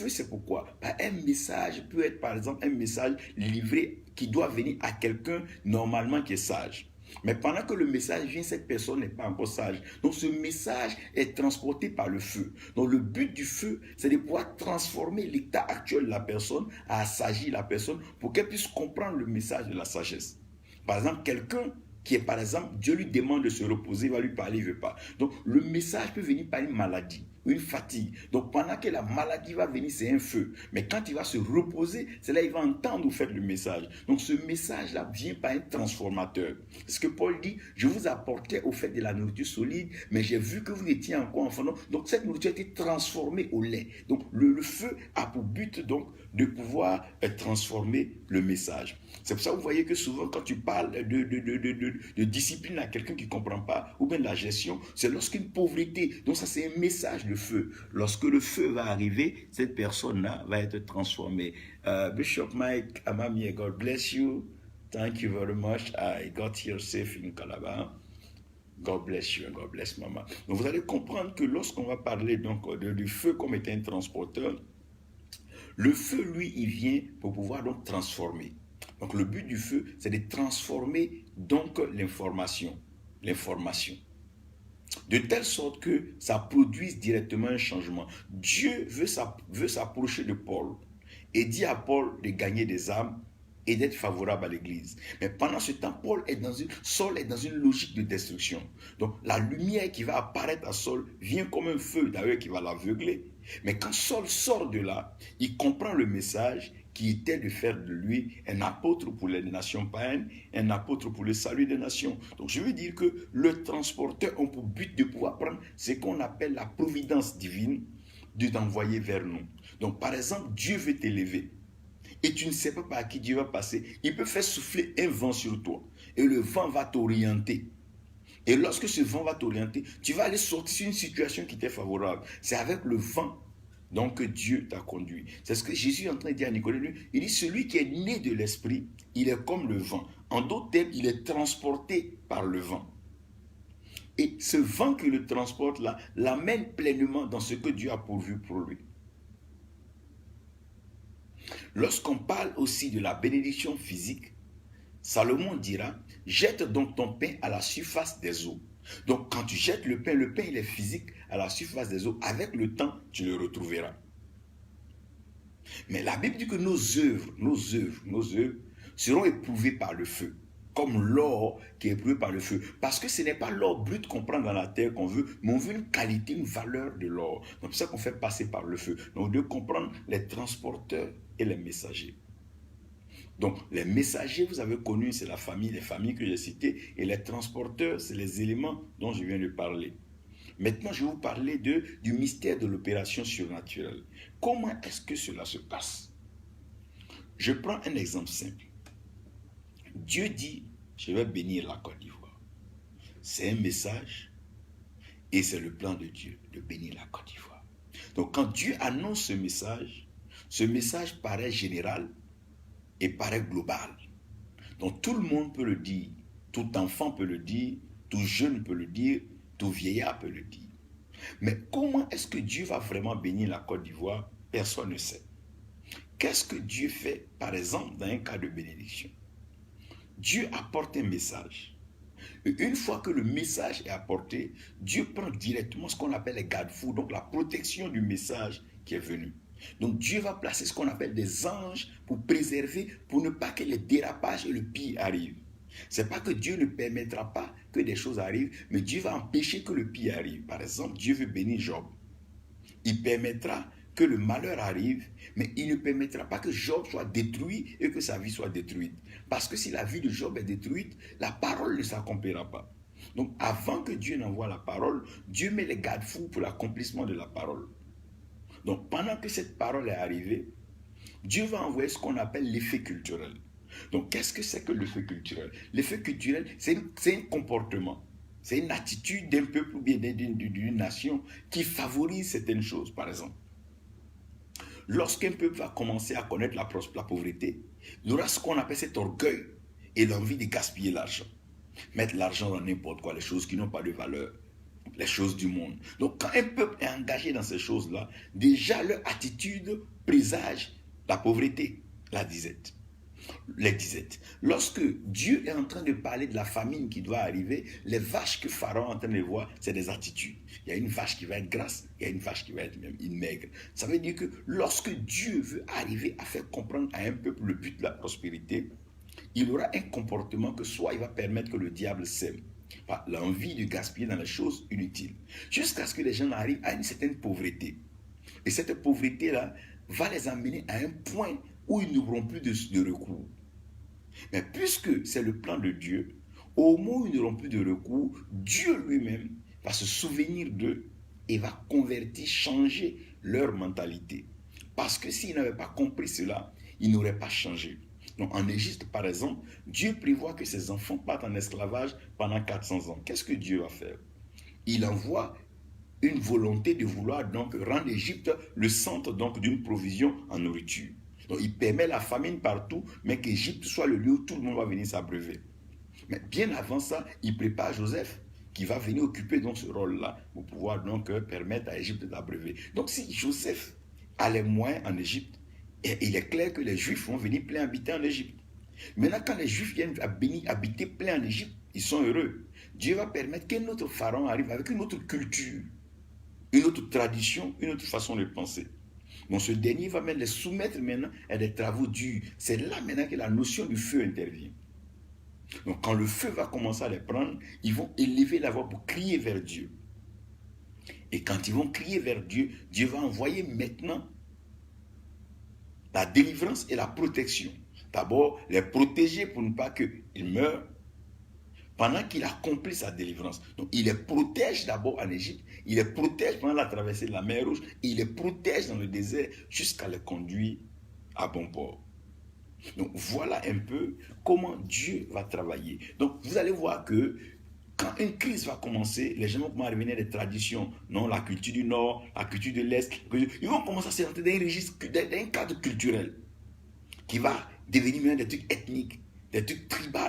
c'est pourquoi un message peut être par exemple un message livré qui doit venir à quelqu'un normalement qui est sage. Mais pendant que le message vient, cette personne n'est pas encore sage. Donc ce message est transporté par le feu. Donc le but du feu, c'est de pouvoir transformer l'état actuel de la personne, à assagir la personne pour qu'elle puisse comprendre le message de la sagesse. Par exemple, quelqu'un qui est par exemple, Dieu lui demande de se reposer, il va lui parler, il ne veut pas. Donc le message peut venir par une maladie. une fatigue. Donc pendant que la maladie va venir, c'est un feu. Mais quand il va se reposer, c'est là qu'il va entendre vous faites le message. Donc ce message-là vient par un transformateur. C'est ce que Paul dit, je vous apportais au fait de la nourriture solide, mais j'ai vu que vous étiez encore enfant. Donc cette nourriture a été transformée au lait. Donc le feu a pour but donc de pouvoir transformer le message. C'est pour ça que vous voyez que souvent quand tu parles de discipline à quelqu'un qui ne comprend pas, ou bien de la gestion, c'est lorsqu'une pauvreté, donc ça c'est un message de feu. Lorsque le feu va arriver, cette personne-là va être transformée. Bishop Mike Amami, God bless you. Thank you very much. I got here safe in Calabar. God bless you and God bless Mama. Donc vous allez comprendre que lorsqu'on va parler donc du feu comme étant un transporteur, le feu, lui, il vient pour pouvoir donc transformer. Donc le but du feu, c'est de transformer donc l'information. De telle sorte que ça produise directement un changement. Dieu veut s'approcher de Paul et dit à Paul de gagner des âmes et d'être favorable à l'église. Mais pendant ce temps, Saul est dans une logique de destruction. Donc la lumière qui va apparaître à Saul vient comme un feu d'ailleurs qui va l'aveugler. Mais quand Saul sort de là, il comprend le message qui était de faire de lui un apôtre pour les nations païennes, un apôtre pour le salut des nations. Donc je veux dire que le transporteur a pour but de pouvoir prendre ce qu'on appelle la providence divine, de t'envoyer vers nous. Donc par exemple, Dieu veut t'élever. Et tu ne sais pas par qui Dieu va passer. Il peut faire souffler un vent sur toi. Et le vent va t'orienter. Et lorsque ce vent va t'orienter, tu vas aller sortir sur une situation qui t'est favorable. C'est avec le vent donc que Dieu t'a conduit. C'est ce que Jésus est en train de dire à Nicodème. Il dit, celui qui est né de l'esprit, il est comme le vent. En d'autres termes, il est transporté par le vent. Et ce vent qui le transporte là, l'amène pleinement dans ce que Dieu a pourvu pour lui. Lorsqu'on parle aussi de la bénédiction physique, Salomon dira, jette donc ton pain à la surface des eaux. Donc quand tu jettes le pain il est physique à la surface des eaux. Avec le temps, tu le retrouveras. Mais la Bible dit que nos œuvres seront éprouvées par le feu. Comme l'or qui est éprouvé par le feu. Parce que ce n'est pas l'or brut qu'on prend dans la terre qu'on veut, mais on veut une qualité, une valeur de l'or. Donc c'est ça qu'on fait passer par le feu. Donc on doit comprendre les transporteurs et les messagers. Donc les messagers, vous avez connu, c'est les familles que j'ai citées, et les transporteurs, c'est les éléments dont je viens de parler. Maintenant, je vais vous parler du mystère de l'opération surnaturelle. Comment est-ce que cela se passe? Je prends un exemple simple. Dieu dit, je vais bénir la Côte d'Ivoire. C'est un message et c'est le plan de Dieu de bénir la Côte d'Ivoire. Donc quand Dieu annonce ce message paraît général et paraît global. Donc tout le monde peut le dire, tout enfant peut le dire, tout jeune peut le dire, tout vieillard peut le dire. Mais comment est-ce que Dieu va vraiment bénir la Côte d'Ivoire? Personne ne sait. Qu'est-ce que Dieu fait, par exemple, dans un cas de bénédiction? Dieu apporte un message. Et une fois que le message est apporté, Dieu prend directement ce qu'on appelle les garde-fous, donc la protection du message qui est venu. Donc Dieu va placer ce qu'on appelle des anges pour préserver, pour ne pas que les dérapages et le pire arrivent. C'est pas que Dieu ne permettra pas que des choses arrivent, mais Dieu va empêcher que le pire arrive. Par exemple, Dieu veut bénir Job. Il permettra que le malheur arrive, mais il ne permettra pas que Job soit détruit et que sa vie soit détruite. Parce que si la vie de Job est détruite, la parole ne s'accomplira pas. Donc avant que Dieu n'envoie la parole, Dieu met les garde-fous pour l'accomplissement de la parole. Donc pendant que cette parole est arrivée, Dieu va envoyer ce qu'on appelle l'effet culturel. Donc qu'est-ce que c'est que l'effet culturel? L'effet culturel, c'est un comportement. C'est une attitude d'un peuple ou bien d'une nation qui favorise certaines choses, par exemple. Lorsqu'un peuple va commencer à connaître la pauvreté, il y aura ce qu'on appelle cet orgueil et l'envie de gaspiller l'argent. Mettre l'argent dans n'importe quoi, les choses qui n'ont pas de valeur, les choses du monde. Donc quand un peuple est engagé dans ces choses-là, déjà leur attitude présage la pauvreté, les disettes. Lorsque Dieu est en train de parler de la famine qui doit arriver, les vaches que Pharaon est en train de voir, c'est des attitudes. Il y a une vache qui va être grasse, il y a une vache qui va être même maigre. Ça veut dire que lorsque Dieu veut arriver à faire comprendre à un peuple le but de la prospérité, il aura un comportement que soit il va permettre que le diable sème, l'envie de gaspiller dans les choses inutiles. Jusqu'à ce que les gens arrivent à une certaine pauvreté. Et cette pauvreté-là va les amener à un point où ils n'auront plus de recours. Mais puisque c'est le plan de Dieu, au moment où ils n'auront plus de recours, Dieu lui-même va se souvenir d'eux et va convertir, changer leur mentalité. Parce que s'ils n'avaient pas compris cela, ils n'auraient pas changé. Donc en Égypte, par exemple, Dieu prévoit que ses enfants partent en esclavage pendant 400 ans. Qu'est-ce que Dieu va faire? Il envoie une volonté de vouloir donc rendre l'Égypte le centre donc d'une provision en nourriture. Donc il permet la famine partout, mais qu'Égypte soit le lieu où tout le monde va venir s'abreuver. Mais bien avant ça, il prépare Joseph, qui va venir occuper donc ce rôle-là, pour pouvoir donc permettre à l'Égypte d'abreuver. Donc si Joseph a les moyens en Égypte, il est clair que les Juifs vont venir plein habiter en Égypte. Maintenant, quand les Juifs viennent habiter plein en Égypte, ils sont heureux. Dieu va permettre qu'un autre pharaon arrive avec une autre culture, une autre tradition, une autre façon de penser. Donc ce dernier va même les soumettre maintenant à des travaux durs. C'est là maintenant que la notion du feu intervient. Donc quand le feu va commencer à les prendre, ils vont élever la voix pour crier vers Dieu. Et quand ils vont crier vers Dieu, Dieu va envoyer maintenant la délivrance et la protection. D'abord, les protéger pour ne pas qu'ils meurent pendant qu'il accomplit sa délivrance. Donc, il les protège d'abord en Égypte, il les protège pendant la traversée de la mer Rouge, et il les protège dans le désert jusqu'à les conduire à bon port. Donc, voilà un peu comment Dieu va travailler. Donc, vous allez voir que quand une crise va commencer, les gens vont revenir des traditions, non, la culture du Nord, la culture de l'Est, ils vont commencer à se rentrer dans un registre, dans un cadre culturel qui va devenir même des trucs ethniques, des trucs tribaux.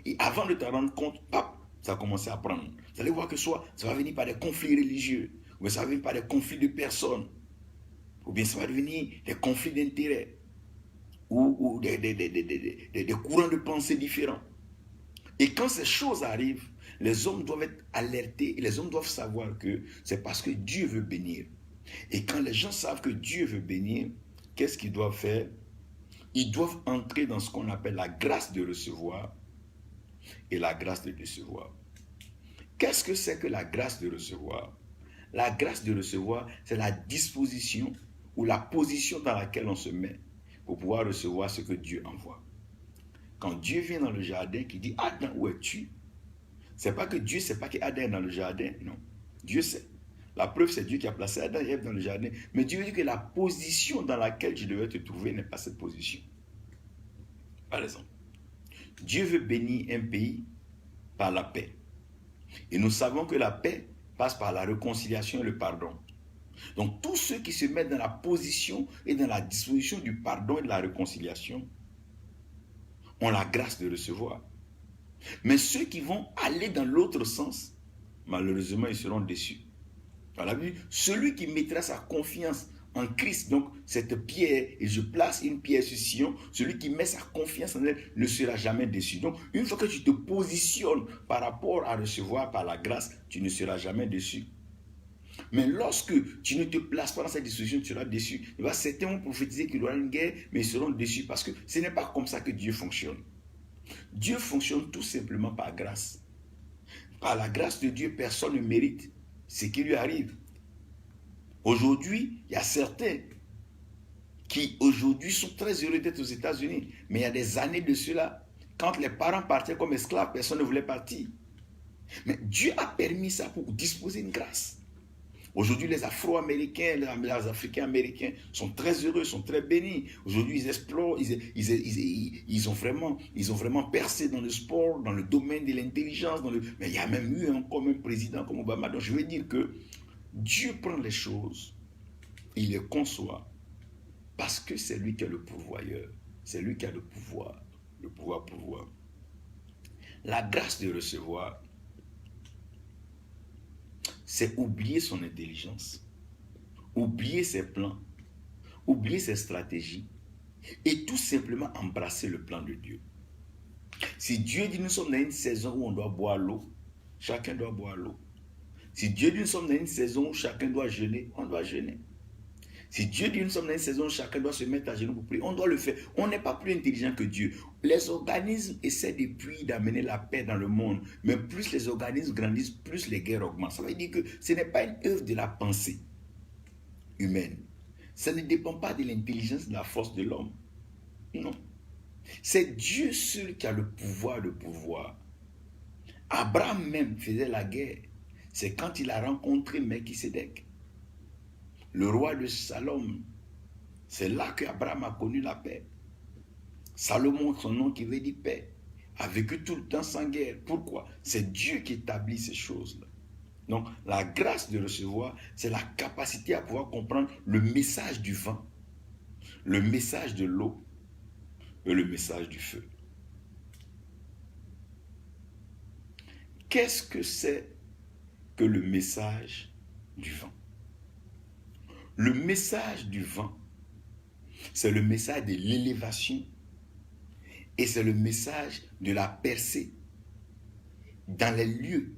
Et avant de te rendre compte, hop, ça a commencé à prendre. Vous allez voir que soit ça va venir par des conflits religieux, ou bien ça va venir par des conflits de personnes, ou bien ça va devenir des conflits d'intérêts, ou des courants de pensée différents. Et quand ces choses arrivent, les hommes doivent être alertés et les hommes doivent savoir que c'est parce que Dieu veut bénir. Et quand les gens savent que Dieu veut bénir, qu'est-ce qu'ils doivent faire? Ils doivent entrer dans ce qu'on appelle la grâce de recevoir et la grâce de décevoir. Qu'est-ce que c'est que la grâce de recevoir? La grâce de recevoir, c'est la disposition ou la position dans laquelle on se met pour pouvoir recevoir ce que Dieu envoie. Quand Dieu vient dans le jardin, qui dit « Adam, où es-tu » C'est pas que Dieu ne sait pas qu'Adam est dans le jardin, non. Dieu sait. La preuve, c'est Dieu qui a placé Adam et Ève dans le jardin. Mais Dieu dit que la position dans laquelle tu devais te trouver n'est pas cette position. Par exemple, Dieu veut bénir un pays par la paix. Et nous savons que la paix passe par la réconciliation et le pardon. Donc tous ceux qui se mettent dans la position et dans la disposition du pardon et de la réconciliation ont la grâce de recevoir. Mais ceux qui vont aller dans l'autre sens, malheureusement, ils seront déçus. Dans la Bible, celui qui mettra sa confiance en Christ, donc cette pierre, et je place une pierre sur Sion, celui qui met sa confiance en elle ne sera jamais déçu. Donc, une fois que tu te positionnes par rapport à recevoir par la grâce, tu ne seras jamais déçu. Mais lorsque tu ne te places pas dans cette disposition, tu seras déçu. Il va certainement prophétiser qu'il y aura une guerre, mais ils seront déçus parce que ce n'est pas comme ça que Dieu fonctionne. Dieu fonctionne tout simplement par grâce. Par la grâce de Dieu, personne ne mérite ce qui lui arrive. Aujourd'hui, il y a certains qui aujourd'hui sont très heureux d'être aux États-Unis. Mais il y a des années de cela, quand les parents partaient comme esclaves, personne ne voulait partir. Mais Dieu a permis ça pour disposer une grâce. Aujourd'hui, les Afro-Américains, les Africains américains sont très heureux, sont très bénis. Aujourd'hui, ils explorent, ils ont vraiment percé dans le sport, dans le domaine de l'intelligence. Mais il y a même eu comme un président comme Obama. Donc je veux dire que Dieu prend les choses, il les conçoit, parce que c'est lui qui est le pourvoyeur. C'est lui qui a le pouvoir pourvoir. La grâce de recevoir, c'est oublier son intelligence, oublier ses plans, oublier ses stratégies et tout simplement embrasser le plan de Dieu. Si Dieu dit nous sommes dans une saison où on doit boire l'eau, chacun doit boire l'eau. Si Dieu dit nous sommes dans une saison où chacun doit jeûner, on doit jeûner. Si Dieu dit nous sommes dans une saison où chacun doit se mettre à genoux pour prier, on doit le faire. On n'est pas plus intelligent que Dieu. Les organismes essaient depuis d'amener la paix dans le monde, mais plus les organismes grandissent, plus les guerres augmentent. Ça veut dire que ce n'est pas une œuvre de la pensée humaine. Ça ne dépend pas de l'intelligence, de la force de l'homme. Non. C'est Dieu seul qui a le pouvoir de pouvoir. Abraham même faisait la guerre. C'est quand il a rencontré Melchisédek, le roi de Salom. C'est là qu'Abraham a connu la paix. Salomon, son nom qui veut dire paix, a vécu tout le temps sans guerre. Pourquoi? C'est Dieu qui établit ces choses-là. Donc, la grâce de recevoir, c'est la capacité à pouvoir comprendre le message du vent, le message de l'eau et le message du feu. Qu'est-ce que c'est que le message du vent? Le message du vent, c'est le message de l'élévation et c'est le message de la percée dans les lieux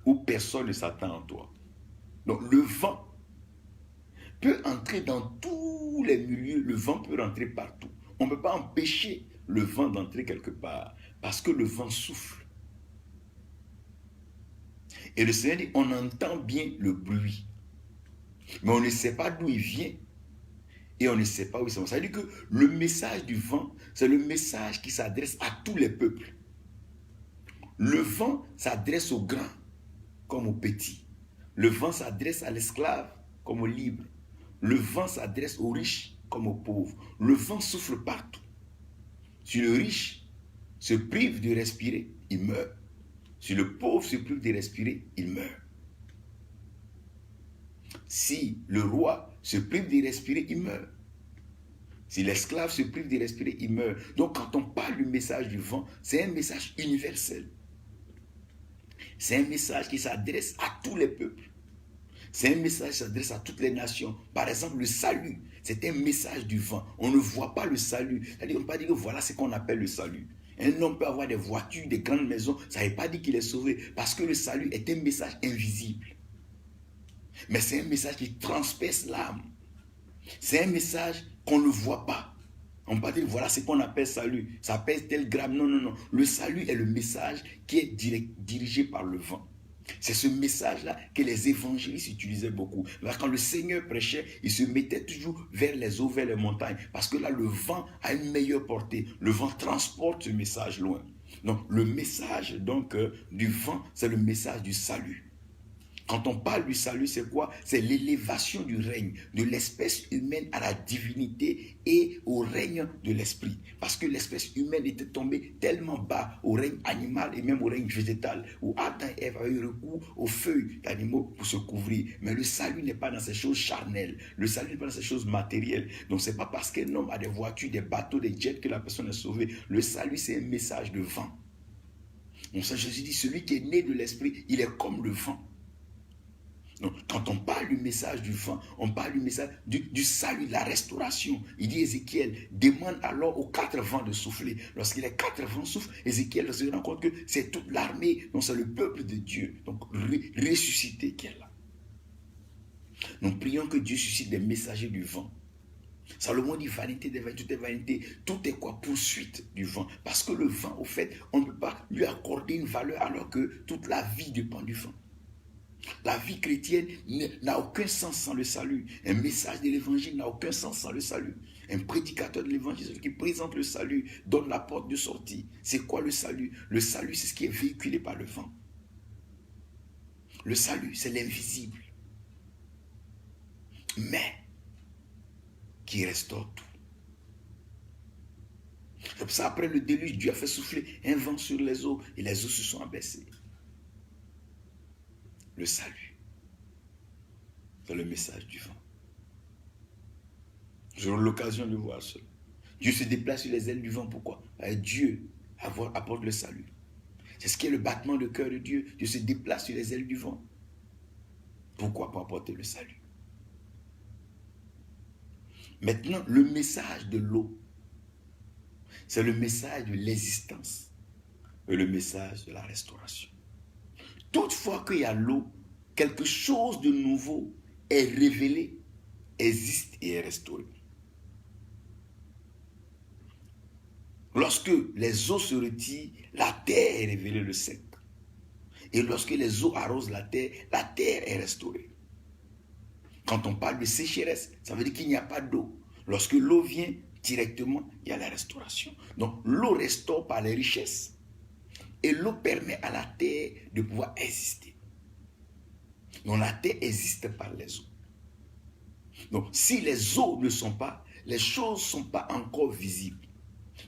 où personne ne s'attend en toi. Donc le vent peut entrer dans tous les milieux, le vent peut rentrer partout. On ne peut pas empêcher le vent d'entrer quelque part parce que le vent souffle. Et le Seigneur dit, on entend bien le bruit, mais on ne sait pas d'où il vient et on ne sait pas où il s'en va. Ça veut dire que le message du vent, c'est le message qui s'adresse à tous les peuples. Le vent s'adresse aux grands comme aux petits. Le vent s'adresse à l'esclave comme au libre. Le vent s'adresse aux riches comme aux pauvres. Le vent souffle partout. Si le riche se prive de respirer, il meurt. Si le pauvre se prive de respirer, il meurt. Si le roi se prive de respirer, il meurt. Si l'esclave se prive de respirer, il meurt. Donc quand on parle du message du vent, c'est un message universel. C'est un message qui s'adresse à tous les peuples. C'est un message qui s'adresse à toutes les nations. Par exemple, le salut, c'est un message du vent. On ne voit pas le salut. C'est-à-dire, on ne peut pas dire que voilà ce qu'on appelle le salut. Un homme peut avoir des voitures, des grandes maisons. Ça ne veut pas dire qu'il est sauvé. Parce que le salut est un message invisible. Mais c'est un message qui transperce l'âme. C'est un message qu'on ne voit pas. On ne peut pas dire voilà ce qu'on appelle salut. Ça pèse tel gramme. Non, non, non. Le salut est le message qui est dirigé par le vent. C'est ce message-là que les évangélistes utilisaient beaucoup. Là, quand le Seigneur prêchait, il se mettait toujours vers les eaux, vers les montagnes. Parce que là, le vent a une meilleure portée. Le vent transporte ce message loin. Donc, le message du vent, c'est le message du salut. Quand on parle du salut, c'est quoi? C'est l'élévation du règne de l'espèce humaine à la divinité et au règne de l'esprit. Parce que l'espèce humaine était tombée tellement bas au règne animal et même au règne végétal, où Adam et Ève avaient eu recours aux feuilles d'animaux pour se couvrir. Mais le salut n'est pas dans ces choses charnelles. Le salut n'est pas dans ces choses matérielles. Donc c'est pas parce qu'un homme a des voitures, des bateaux, des jets que la personne est sauvée. Le salut, c'est un message de vent. Donc ça, Jésus dit, celui qui est né de l'esprit, il est comme le vent. Donc, quand on parle du message du vent, on parle du message du salut, de la restauration. Il dit Ézéchiel, demande alors aux 4 vents de souffler. Lorsque les 4 vents soufflent, Ézéchiel se rend compte que c'est toute l'armée, donc c'est le peuple de Dieu, donc ressuscité qui est là. Nous prions que Dieu suscite des messagers du vent. Salomon dit vanité des vanité, vanité. Tout est quoi? Poursuite du vent. Parce que le vent, au fait, on ne peut pas lui accorder une valeur alors que toute la vie dépend du vent. La vie chrétienne n'a aucun sens sans le salut. Un message de l'évangile n'a aucun sens sans le salut. Un prédicateur de l'évangile, celui qui présente le salut, donne la porte de sortie. C'est quoi le salut? Le salut, c'est ce qui est véhiculé par le vent. Le salut, c'est l'invisible. Mais qui restaure tout. C'est pour ça, après le déluge, Dieu a fait souffler un vent sur les eaux et les eaux se sont abaissées. Le salut, c'est le message du vent. J'aurai l'occasion de voir cela. Dieu se déplace sur les ailes du vent. Pourquoi? Dieu apporte le salut. C'est ce qui est le battement de cœur de Dieu. Dieu se déplace sur les ailes du vent. Pourquoi? Pour apporter le salut. Maintenant, le message de l'eau, c'est le message de l'existence et le message de la restauration. Toutefois qu'il y a l'eau, quelque chose de nouveau est révélé existe et est restaurée. Lorsque les eaux se retirent, la terre est révélée le sec. Et lorsque les eaux arrosent la terre est restaurée. Quand on parle de sécheresse, ça veut dire qu'il n'y a pas d'eau. Lorsque l'eau vient directement, il y a la restauration. Donc l'eau restaure par les richesses. Et l'eau permet à la terre de pouvoir exister. Donc la terre existe par les eaux. Donc si les eaux ne sont pas, les choses ne sont pas encore visibles.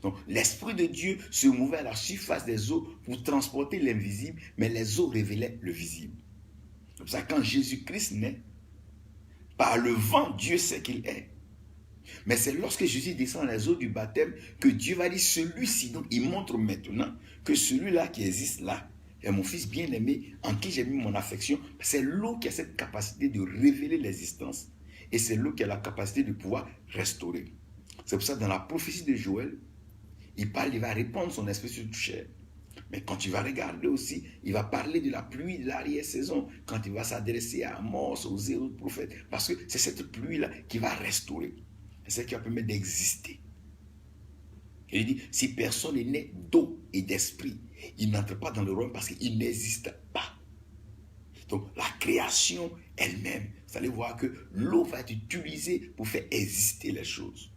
Donc l'Esprit de Dieu se mouvait à la surface des eaux pour transporter l'invisible, mais les eaux révélaient le visible. C'est pour ça que quand Jésus-Christ naît, par le vent, Dieu sait qu'il est. Mais c'est lorsque Jésus descend dans les eaux du baptême que Dieu va dire celui-ci. Donc il montre maintenant que celui-là qui existe là est mon fils bien-aimé en qui j'ai mis mon affection. C'est l'eau qui a cette capacité de révéler l'existence. Et c'est l'eau qui a la capacité de pouvoir restaurer. C'est pour ça que dans la prophétie de Joël, il va répandre son esprit sur toute chair. Mais quand tu vas regarder aussi, il va parler de la pluie de l'arrière-saison, quand il va s'adresser à Amos, aux autres prophètes. Parce que c'est cette pluie-là qui va restaurer. C'est ce qui va permettre d'exister. Et il dit, si personne n'est né d'eau et d'esprit, il n'entre pas dans le royaume parce qu'il n'existe pas. Donc la création elle-même, vous allez voir que l'eau va être utilisée pour faire exister les choses.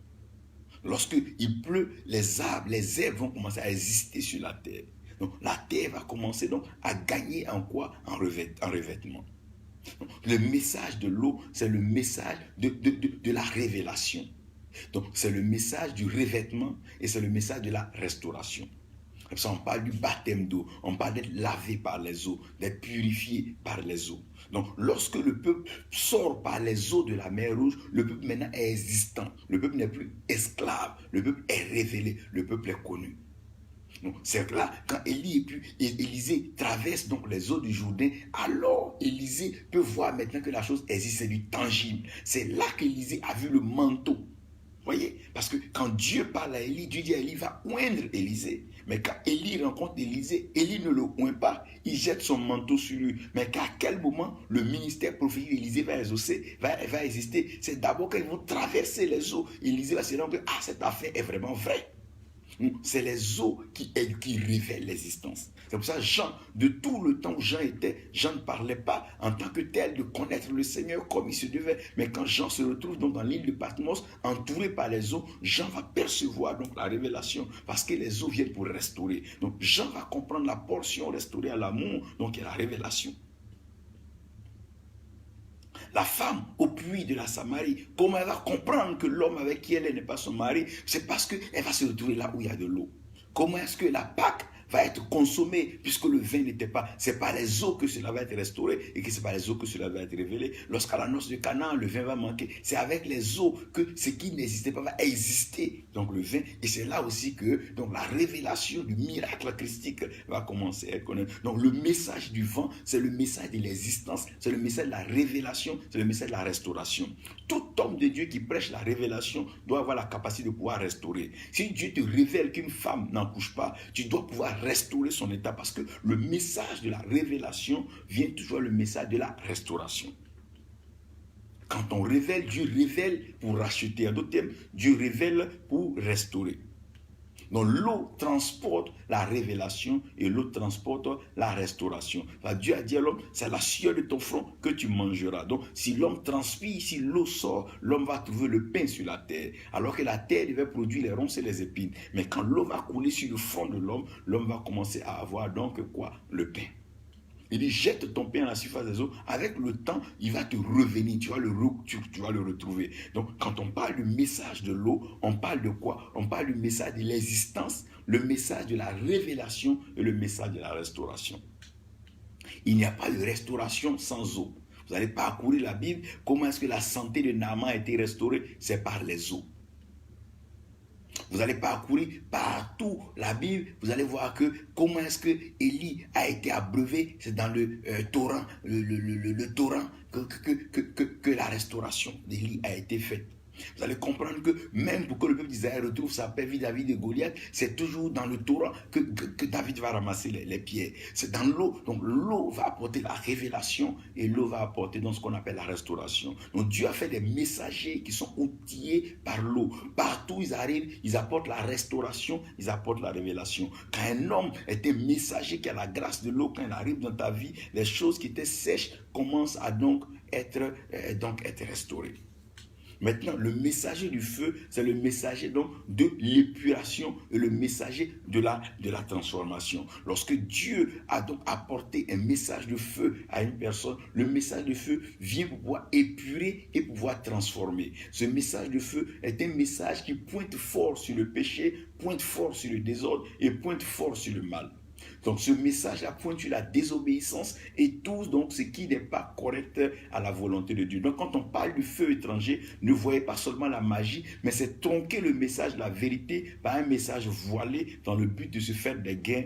Lorsqu'il pleut, les arbres, les herbes vont commencer à exister sur la terre. Donc la terre va commencer donc à gagner en quoi? En revêtement. Donc, le message de l'eau, c'est le message de la révélation. Donc c'est le message du revêtement et c'est le message de la restauration. Comme ça, on parle du baptême d'eau, on parle d'être lavé par les eaux, d'être purifié par les eaux. Donc, lorsque le peuple sort par les eaux de la mer Rouge, le peuple maintenant est existant. Le peuple n'est plus esclave, le peuple est révélé, le peuple est connu. Donc, c'est là, quand Élisée traverse donc les eaux du Jourdain, alors Élisée peut voir maintenant que la chose existe, c'est du tangible. C'est là qu'Élisée a vu le manteau. Voyez, parce que quand Dieu parle à Élie, Dieu dit à Élie, va oindre Élisée. Mais quand Élie rencontre Élisée, Élie ne le oint pas, il jette son manteau sur lui. Mais qu'à quel moment le ministère prophétique d'Élisée va exaucer, va exister? C'est d'abord quand ils vont traverser les eaux, Élisée va se rendre compte que cette affaire est vraiment vraie. C'est les eaux qui révèlent l'existence. C'est pour ça que Jean, de tout le temps où Jean était, Jean ne parlait pas en tant que tel de connaître le Seigneur comme il se devait. Mais quand Jean se retrouve donc dans l'île de Patmos, entouré par les eaux, Jean va percevoir donc la révélation parce que les eaux viennent pour restaurer. Donc Jean va comprendre la portion restaurée à l'amour, donc il y a la révélation. La femme au puits de la Samarie, comment elle va comprendre que l'homme avec qui elle est n'est pas son mari? C'est parce qu'elle va se retrouver là où il y a de l'eau. Comment est-ce que la Pâque va être consommée puisque le vin n'était pas? C'est par les eaux que cela va être restauré et que c'est par les eaux que cela va être révélé. Lorsqu'à la noce de Canaan, le vin va manquer. C'est avec les eaux que ce qui n'existait pas va exister. Donc le vin, et c'est là aussi que donc, la révélation du miracle christique va commencer à être connue. Donc le message du vent, c'est le message de l'existence, c'est le message de la révélation, c'est le message de la restauration. Tout homme de Dieu qui prêche la révélation doit avoir la capacité de pouvoir restaurer. Si Dieu te révèle qu'une femme n'accouche pas, tu dois pouvoir restaurer son état parce que le message de la révélation vient toujours le message de la restauration. Quand on révèle, Dieu révèle pour racheter. En d'autres termes, Dieu révèle pour restaurer. Donc l'eau transporte la révélation et l'eau transporte la restauration. Enfin, Dieu a dit à l'homme, c'est la sueur de ton front que tu mangeras. Donc si l'homme transpire, si l'eau sort, l'homme va trouver le pain sur la terre. Alors que la terre devait produire les ronces et les épines. Mais quand l'eau va couler sur le front de l'homme, l'homme va commencer à avoir donc quoi? Le pain. Il dit, jette ton pain à la surface des eaux. Avec le temps, il va te revenir. Tu vas le retrouver. Donc, quand on parle du message de l'eau, on parle de quoi? On parle du message de l'existence, le message de la révélation et le message de la restauration. Il n'y a pas de restauration sans eau. Vous allez parcourir la Bible. Comment est-ce que la santé de Naaman a été restaurée? C'est par les eaux. Vous allez parcourir partout la Bible, vous allez voir que comment est-ce que Élie a été abreuvé, c'est dans le torrent, le torrent que la restauration d'Élie a été faite. Vous allez comprendre que même pour que le peuple d'Israël retrouve sa paix vis-à-vis de Goliath, c'est toujours dans le torrent que David va ramasser les pierres. C'est dans l'eau. Donc l'eau va apporter la révélation et l'eau va apporter donc ce qu'on appelle la restauration. Donc Dieu a fait des messagers qui sont outillés par l'eau. Partout où ils arrivent, ils apportent la restauration, ils apportent la révélation. Quand un homme est un messager qui a la grâce de l'eau, quand il arrive dans ta vie, les choses qui étaient sèches commencent à donc être restaurées. Maintenant, le messager du feu, c'est le messager donc de l'épuration et le messager de la transformation. Lorsque Dieu a donc apporté un message de feu à une personne, le message de feu vient pour pouvoir épurer et pouvoir transformer. Ce message de feu est un message qui pointe fort sur le péché, pointe fort sur le désordre et pointe fort sur le mal. Donc ce message-là pointe sur la désobéissance et tout donc ce qui n'est pas correct à la volonté de Dieu. Donc quand on parle du feu étranger, ne voyez pas seulement la magie, mais c'est tronquer le message de la vérité par un message voilé dans le but de se faire des gains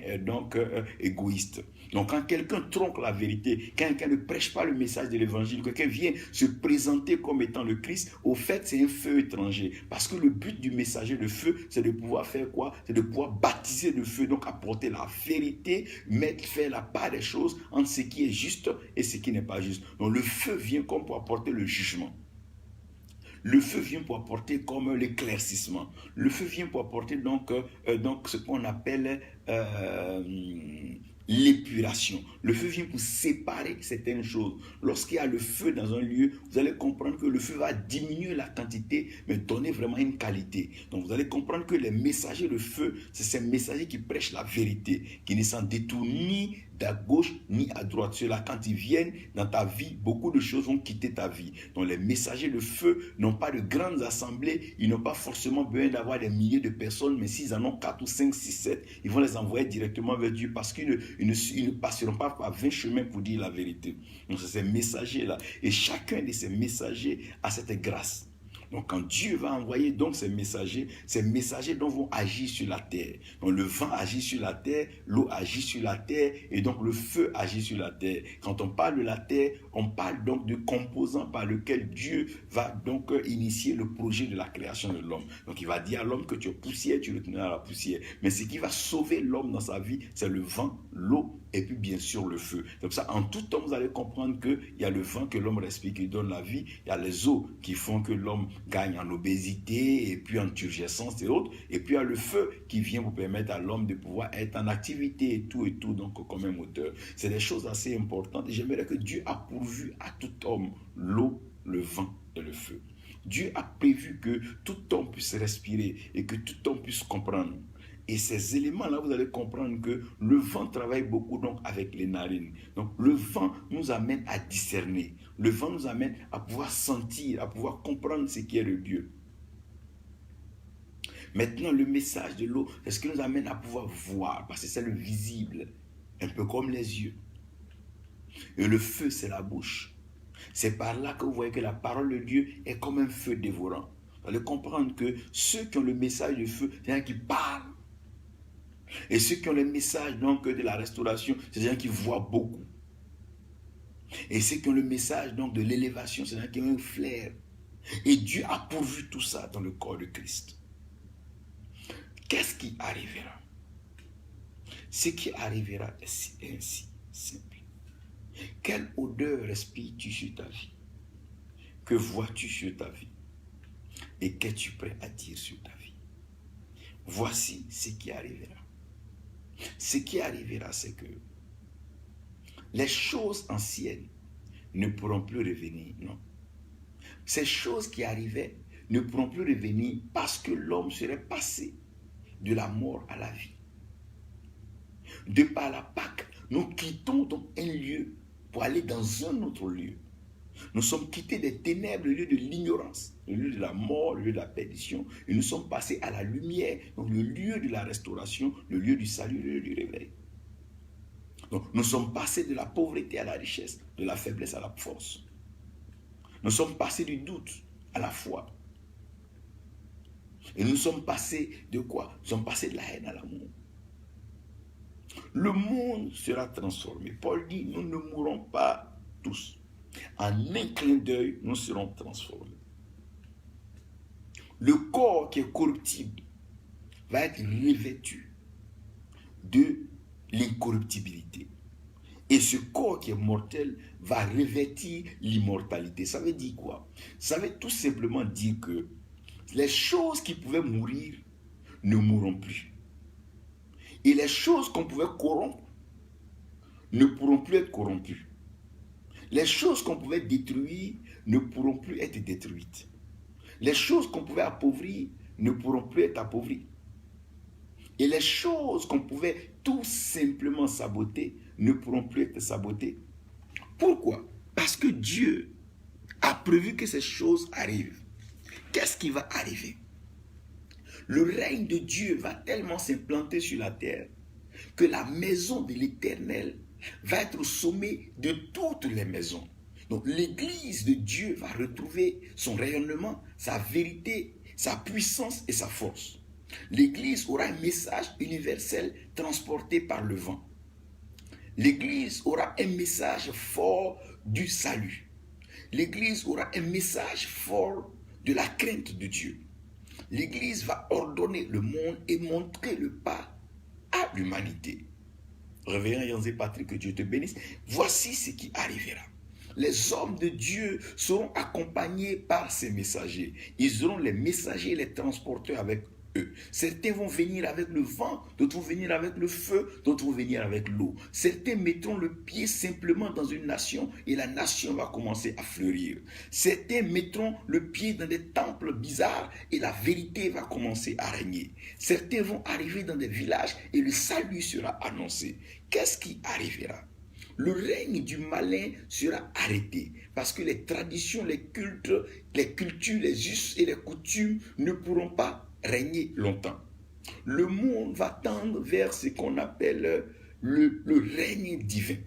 égoïstes. Donc quand quelqu'un tronque la vérité, quand quelqu'un ne prêche pas le message de l'évangile, quelqu'un vient se présenter comme étant le Christ, au fait c'est un feu étranger. Parce que le but du messager de feu, c'est de pouvoir faire quoi? C'est de pouvoir baptiser le feu, donc apporter la vérité, faire la part des choses entre ce qui est juste et ce qui n'est pas juste. Donc le feu vient comme pour apporter le jugement. Le feu vient pour apporter comme l'éclaircissement. Le feu vient pour apporter donc ce qu'on appelle l'épuration. Le feu vient pour séparer certaines choses. Lorsqu'il y a le feu dans un lieu, vous allez comprendre que le feu va diminuer la quantité, mais donner vraiment une qualité. Donc vous allez comprendre que les messagers de feu, c'est ces messagers qui prêchent la vérité, qui ne s'en détournent ni à gauche ni à droite. Ceux-là, quand ils viennent dans ta vie, beaucoup de choses vont quitter ta vie. Donc les messagers de feu n'ont pas de grandes assemblées, ils n'ont pas forcément besoin d'avoir des milliers de personnes, mais s'ils en ont 4 ou 5, 6, 7, ils vont les envoyer directement vers Dieu parce qu'ils ne passeront pas par 20 chemins pour dire la vérité. Donc c'est ces messagers-là. Et chacun de ces messagers a cette grâce. Donc quand Dieu va envoyer donc ces messagers donc vont agir sur la terre. Donc le vent agit sur la terre, l'eau agit sur la terre et donc le feu agit sur la terre. Quand on parle de la terre, on parle donc de composants par lesquels Dieu va donc initier le projet de la création de l'homme. Donc il va dire à l'homme que tu es poussière, tu retourneras à la poussière. Mais ce qui va sauver l'homme dans sa vie, c'est le vent, l'eau et puis bien sûr le feu. Donc ça, en tout temps, vous allez comprendre qu'il y a le vent que l'homme respire qui donne la vie, il y a les eaux qui font que l'homme gagne en obésité et puis en turgescence et autres, et puis il y a le feu qui vient pour permettre à l'homme de pouvoir être en activité et tout, donc comme un moteur. C'est des choses assez importantes et j'aimerais que Dieu a pourvu à tout homme l'eau, le vent et le feu. Dieu a prévu que tout homme puisse respirer et que tout homme puisse comprendre. Et ces éléments-là, vous allez comprendre que le vent travaille beaucoup donc avec les narines. Donc le vent nous amène à discerner. Le vent nous amène à pouvoir sentir, à pouvoir comprendre ce qui est de Dieu. Maintenant, le message de l'eau, c'est ce qui nous amène à pouvoir voir, parce que c'est le visible, un peu comme les yeux. Et le feu, c'est la bouche. C'est par là que vous voyez que la parole de Dieu est comme un feu dévorant. Vous allez comprendre que ceux qui ont le message du feu, c'est des gens qui parlent. Et ceux qui ont le message donc de la restauration, c'est des gens qui voient beaucoup. Et ceux qui ont le message donc de l'élévation, c'est des gens qui ont un flair. Et Dieu a pourvu tout ça dans le corps de Christ. Qu'est-ce qui arrivera? Ce qui arrivera est ainsi simple. Quelle odeur respires-tu sur ta vie? Que vois-tu sur ta vie? Et qu'es-tu prêt à dire sur ta vie? Voici ce qui arrivera. Ce qui arrivera, c'est que les choses anciennes ne pourront plus revenir, non. Ces choses qui arrivaient ne pourront plus revenir parce que l'homme serait passé de la mort à la vie. De par la Pâque, nous quittons donc un lieu pour aller dans un autre lieu. Nous sommes quittés des ténèbres, le lieu de l'ignorance, le lieu de la mort, le lieu de la perdition, et nous sommes passés à la lumière, donc le lieu de la restauration, le lieu du salut, le lieu du réveil. Donc nous sommes passés de la pauvreté à la richesse, de la faiblesse à la force. Nous sommes passés du doute à la foi. Et nous sommes passés de quoi? Nous sommes passés de la haine à l'amour. Le monde sera transformé. Paul dit, nous ne mourrons pas tous. En un clin d'œil, nous serons transformés. le corps qui est corruptible va être revêtu de l'incorruptibilité. Et ce corps qui est mortel va revêtir l'immortalité. Ça veut dire quoi? Ça veut tout simplement dire que les choses qui pouvaient mourir ne mourront plus. Et les choses qu'on pouvait corrompre ne pourront plus être corrompues. Les choses qu'on pouvait détruire ne pourront plus être détruites. Les choses qu'on pouvait appauvrir ne pourront plus être appauvries. Et les choses qu'on pouvait tout simplement saboter ne pourront plus être sabotées. Pourquoi? Parce que Dieu a prévu que ces choses arrivent. Qu'est-ce qui va arriver? Le règne de Dieu va tellement s'implanter sur la terre que la maison de l'Éternel va être au sommet de toutes les maisons. Donc l'Église de Dieu va retrouver son rayonnement, sa vérité, sa puissance et sa force. L'Église aura un message universel transporté par le vent. L'Église aura un message fort du salut. L'Église aura un message fort de la crainte de Dieu. L'Église va ordonner le monde et montrer le pas à l'humanité. Révérend Yanzé Patrick, que Dieu te bénisse. Voici ce qui arrivera. Les hommes de Dieu seront accompagnés par ces messagers. Ils auront les messagers et les transporteurs avec eux. Certains vont venir avec le vent, d'autres vont venir avec le feu, d'autres vont venir avec l'eau. Certains mettront le pied simplement dans une nation et la nation va commencer à fleurir. Certains mettront le pied dans des temples bizarres et la vérité va commencer à régner. Certains vont arriver dans des villages et le salut sera annoncé. Qu'est-ce qui arrivera? Le règne du malin sera arrêté parce que les traditions, les cultes, les cultures, les us et les coutumes ne pourront pas régner longtemps. Le monde va tendre vers ce qu'on appelle le règne divin.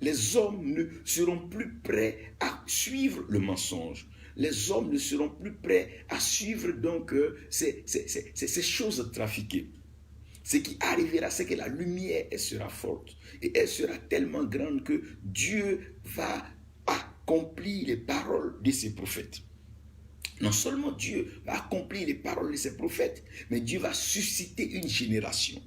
Les hommes ne seront plus prêts à suivre le mensonge. Les hommes ne seront plus prêts à suivre donc ces choses trafiquées. Ce qui arrivera, c'est que la lumière elle sera forte et elle sera tellement grande que Dieu va accomplir les paroles de ses prophètes. Non seulement Dieu va accomplir les paroles de ses prophètes, mais Dieu va susciter une génération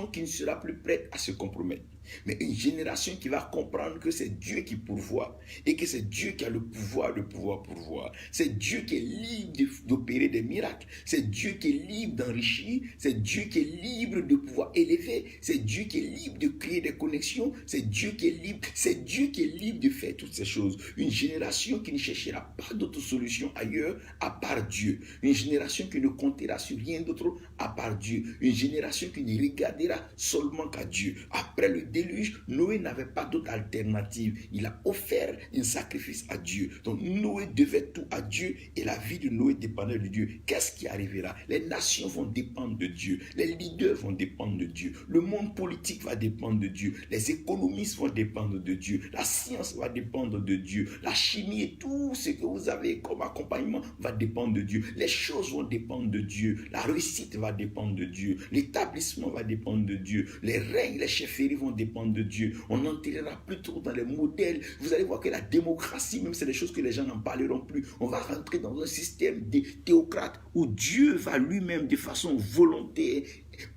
qui ne sera plus prête à se compromettre. Mais une génération qui va comprendre que c'est Dieu qui pourvoit et que c'est Dieu qui a le pouvoir de pouvoir pourvoir. C'est Dieu qui est libre d'opérer des miracles. C'est Dieu qui est libre d'enrichir. C'est Dieu qui est libre de pouvoir élever. C'est Dieu qui est libre de créer des connexions. C'est Dieu qui est libre. C'est Dieu qui est libre de faire toutes ces choses. Une génération qui ne cherchera pas d'autre solution ailleurs à part Dieu. Une génération qui ne comptera sur rien d'autre à part Dieu. Une génération qui ne regardera seulement qu'à Dieu. Après le déluge, Noé n'avait pas d'autre alternative. Il a offert un sacrifice à Dieu. Donc Noé devait tout à Dieu et la vie de Noé dépendait de Dieu. Qu'est-ce qui arrivera? Les nations vont dépendre de Dieu. Les leaders vont dépendre de Dieu. Le monde politique va dépendre de Dieu. Les économistes vont dépendre de Dieu. La science va dépendre de Dieu. La chimie et tout ce que vous avez comme accompagnement va dépendre de Dieu. Les choses vont dépendre de Dieu. La réussite va dépendre de Dieu. L'établissement va dépendre de Dieu. Les règnes, les chefferies vont dépendre de Dieu. On n'entrera plus trop dans les modèles. Vous allez voir que la démocratie, même c'est des choses que les gens n'en parleront plus. On va rentrer dans un système de théocrates où Dieu va lui-même de façon volontaire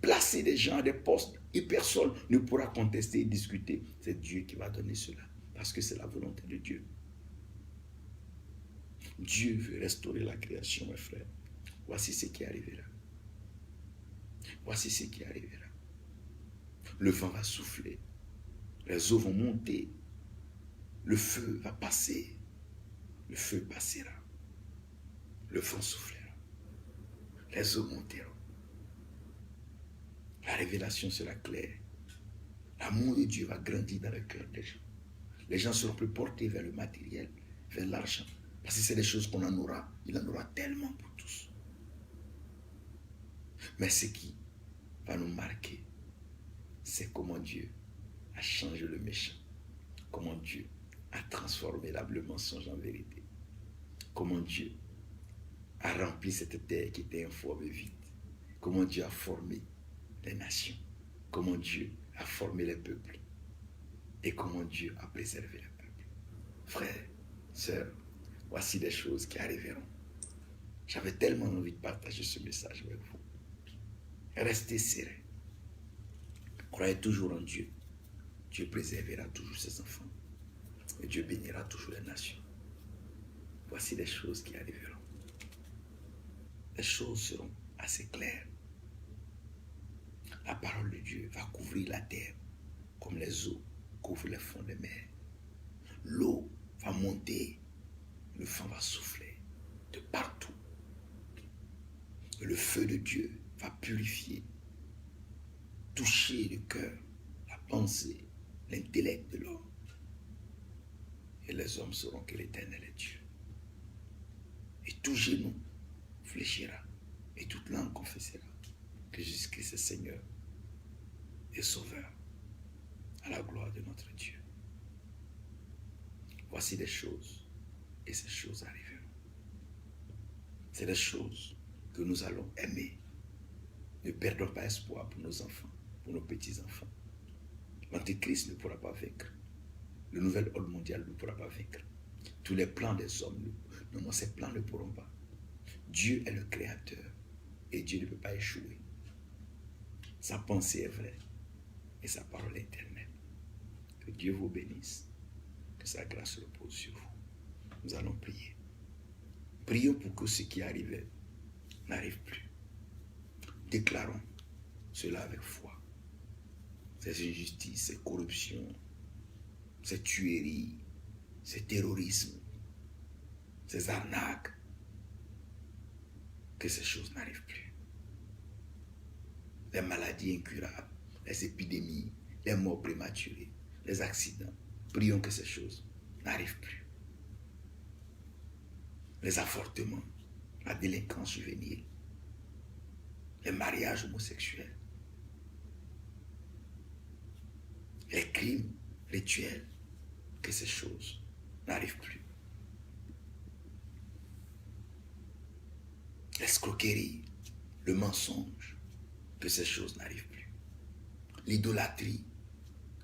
placer des gens à des postes et personne ne pourra contester et discuter. C'est Dieu qui va donner cela parce que c'est la volonté de Dieu. Dieu veut restaurer la création, mes frères. Voici ce qui arrivera. Voici ce qui arrivera. Le vent va souffler, les eaux vont monter, le feu va passer, le feu passera, le vent soufflera, les eaux monteront. La révélation sera claire. L'amour de Dieu va grandir dans le cœur des gens. Les gens seront plus portés vers le matériel, vers l'argent, parce que c'est des choses qu'on en aura. Il en aura tellement pour tous. Mais ce qui va nous marquer, c'est comment Dieu a changé le méchant. Comment Dieu a transformé le mensonge en vérité. Comment Dieu a rempli cette terre qui était informe et vide. Comment Dieu a formé les nations. Comment Dieu a formé les peuples. Et comment Dieu a préservé les peuples. Frères, sœurs, voici des choses qui arriveront. J'avais tellement envie de partager ce message avec vous. Restez serein. Croyez toujours en Dieu. Dieu préservera toujours ses enfants. Et Dieu bénira toujours les nations. Voici les choses qui arriveront. Les choses seront assez claires. La parole de Dieu va couvrir la terre comme les eaux couvrent les fonds des mers. L'eau va monter, le vent va souffler de partout. Et le feu de Dieu va purifier, toucher le cœur, la pensée, l'intellect de l'homme. Et les hommes sauront que l'Éternel est Dieu. Et tout genou fléchira et toute langue confessera que Jésus-Christ est Seigneur et Sauveur, à la gloire de notre Dieu. Voici des choses, et ces choses arriveront. C'est des choses que nous allons aimer. Ne perdons pas espoir pour nos enfants, pour nos petits-enfants. L'Antéchrist ne pourra pas vaincre. Le nouvel ordre mondial ne pourra pas vaincre. Tous les plans des hommes, non, ces plans ne pourront pas. Dieu est le Créateur et Dieu ne peut pas échouer. Sa pensée est vraie et sa parole est éternelle. Que Dieu vous bénisse, que sa grâce repose sur vous. Nous allons prier. Prions pour que ce qui arrivait n'arrive plus. Déclarons cela avec foi. Ces injustices, ces corruptions, ces tueries, ces terrorismes, ces arnaques, que ces choses n'arrivent plus. Les maladies incurables, les épidémies, les morts prématurées, les accidents, prions que ces choses n'arrivent plus. Les avortements, la délinquance juvénile, les mariages homosexuels, les crimes rituels, que ces choses n'arrivent plus. L'escroquerie, le mensonge, que ces choses n'arrivent plus. L'idolâtrie,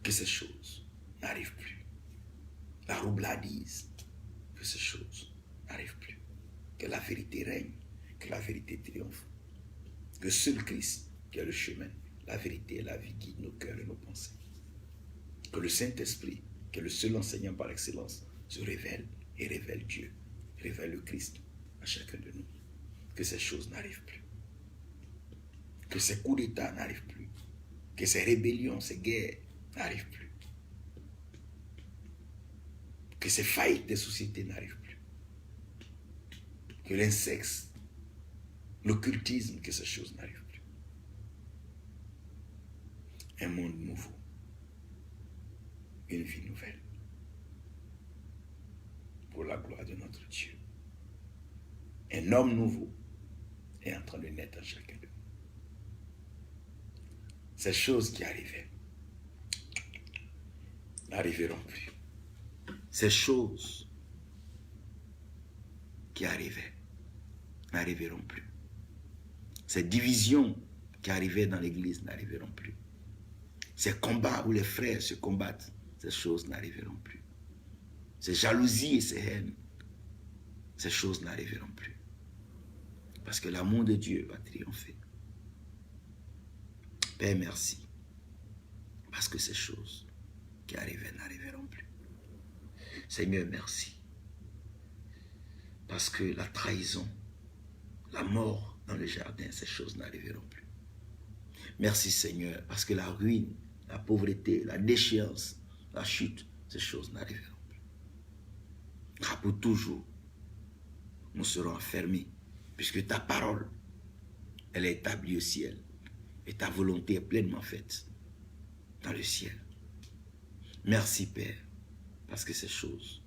que ces choses n'arrivent plus. La roubladise, que ces choses n'arrivent plus. Que la vérité règne, que la vérité triomphe. Que seul Christ, qui est le chemin, la vérité et la vie, guide nos cœurs et nos pensées. Que le Saint-Esprit, qui est le seul enseignant par excellence, se révèle et révèle Dieu, révèle le Christ à chacun de nous. Que ces choses n'arrivent plus. Que ces coups d'État n'arrivent plus. Que ces rébellions, ces guerres n'arrivent plus. Que ces faillites des sociétés n'arrivent plus. Que l'incexe, l'occultisme, que ces choses n'arrivent plus. Un monde nouveau. Une vie nouvelle. Pour la gloire de notre Dieu. Un homme nouveau est en train de naître en chacun de nous. Ces choses qui arrivaient n'arriveront plus. Ces choses qui arrivaient n'arriveront plus. Ces divisions qui arrivaient dans l'église n'arriveront plus. Ces combats où les frères se combattent, ces choses n'arriveront plus. Ces jalousies et ces haines, ces choses n'arriveront plus. Parce que l'amour de Dieu va triompher. Père, merci. Parce que ces choses qui arrivaient n'arriveront plus. Seigneur, merci. Parce que la trahison, la mort dans le jardin, ces choses n'arriveront plus. Merci Seigneur, parce que la ruine, la pauvreté, la déchéance, la chute, ces choses n'arriveront plus. Pour toujours, nous serons enfermés, puisque ta parole, elle est établie au ciel, et ta volonté est pleinement faite dans le ciel. Merci Père, parce que ces choses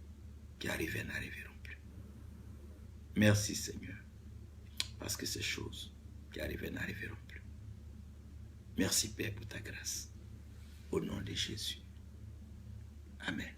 qui arrivaient n'arriveront plus. Merci Seigneur, parce que ces choses qui arrivaient n'arriveront plus. Merci Père pour ta grâce. Au nom de Jésus. Amen.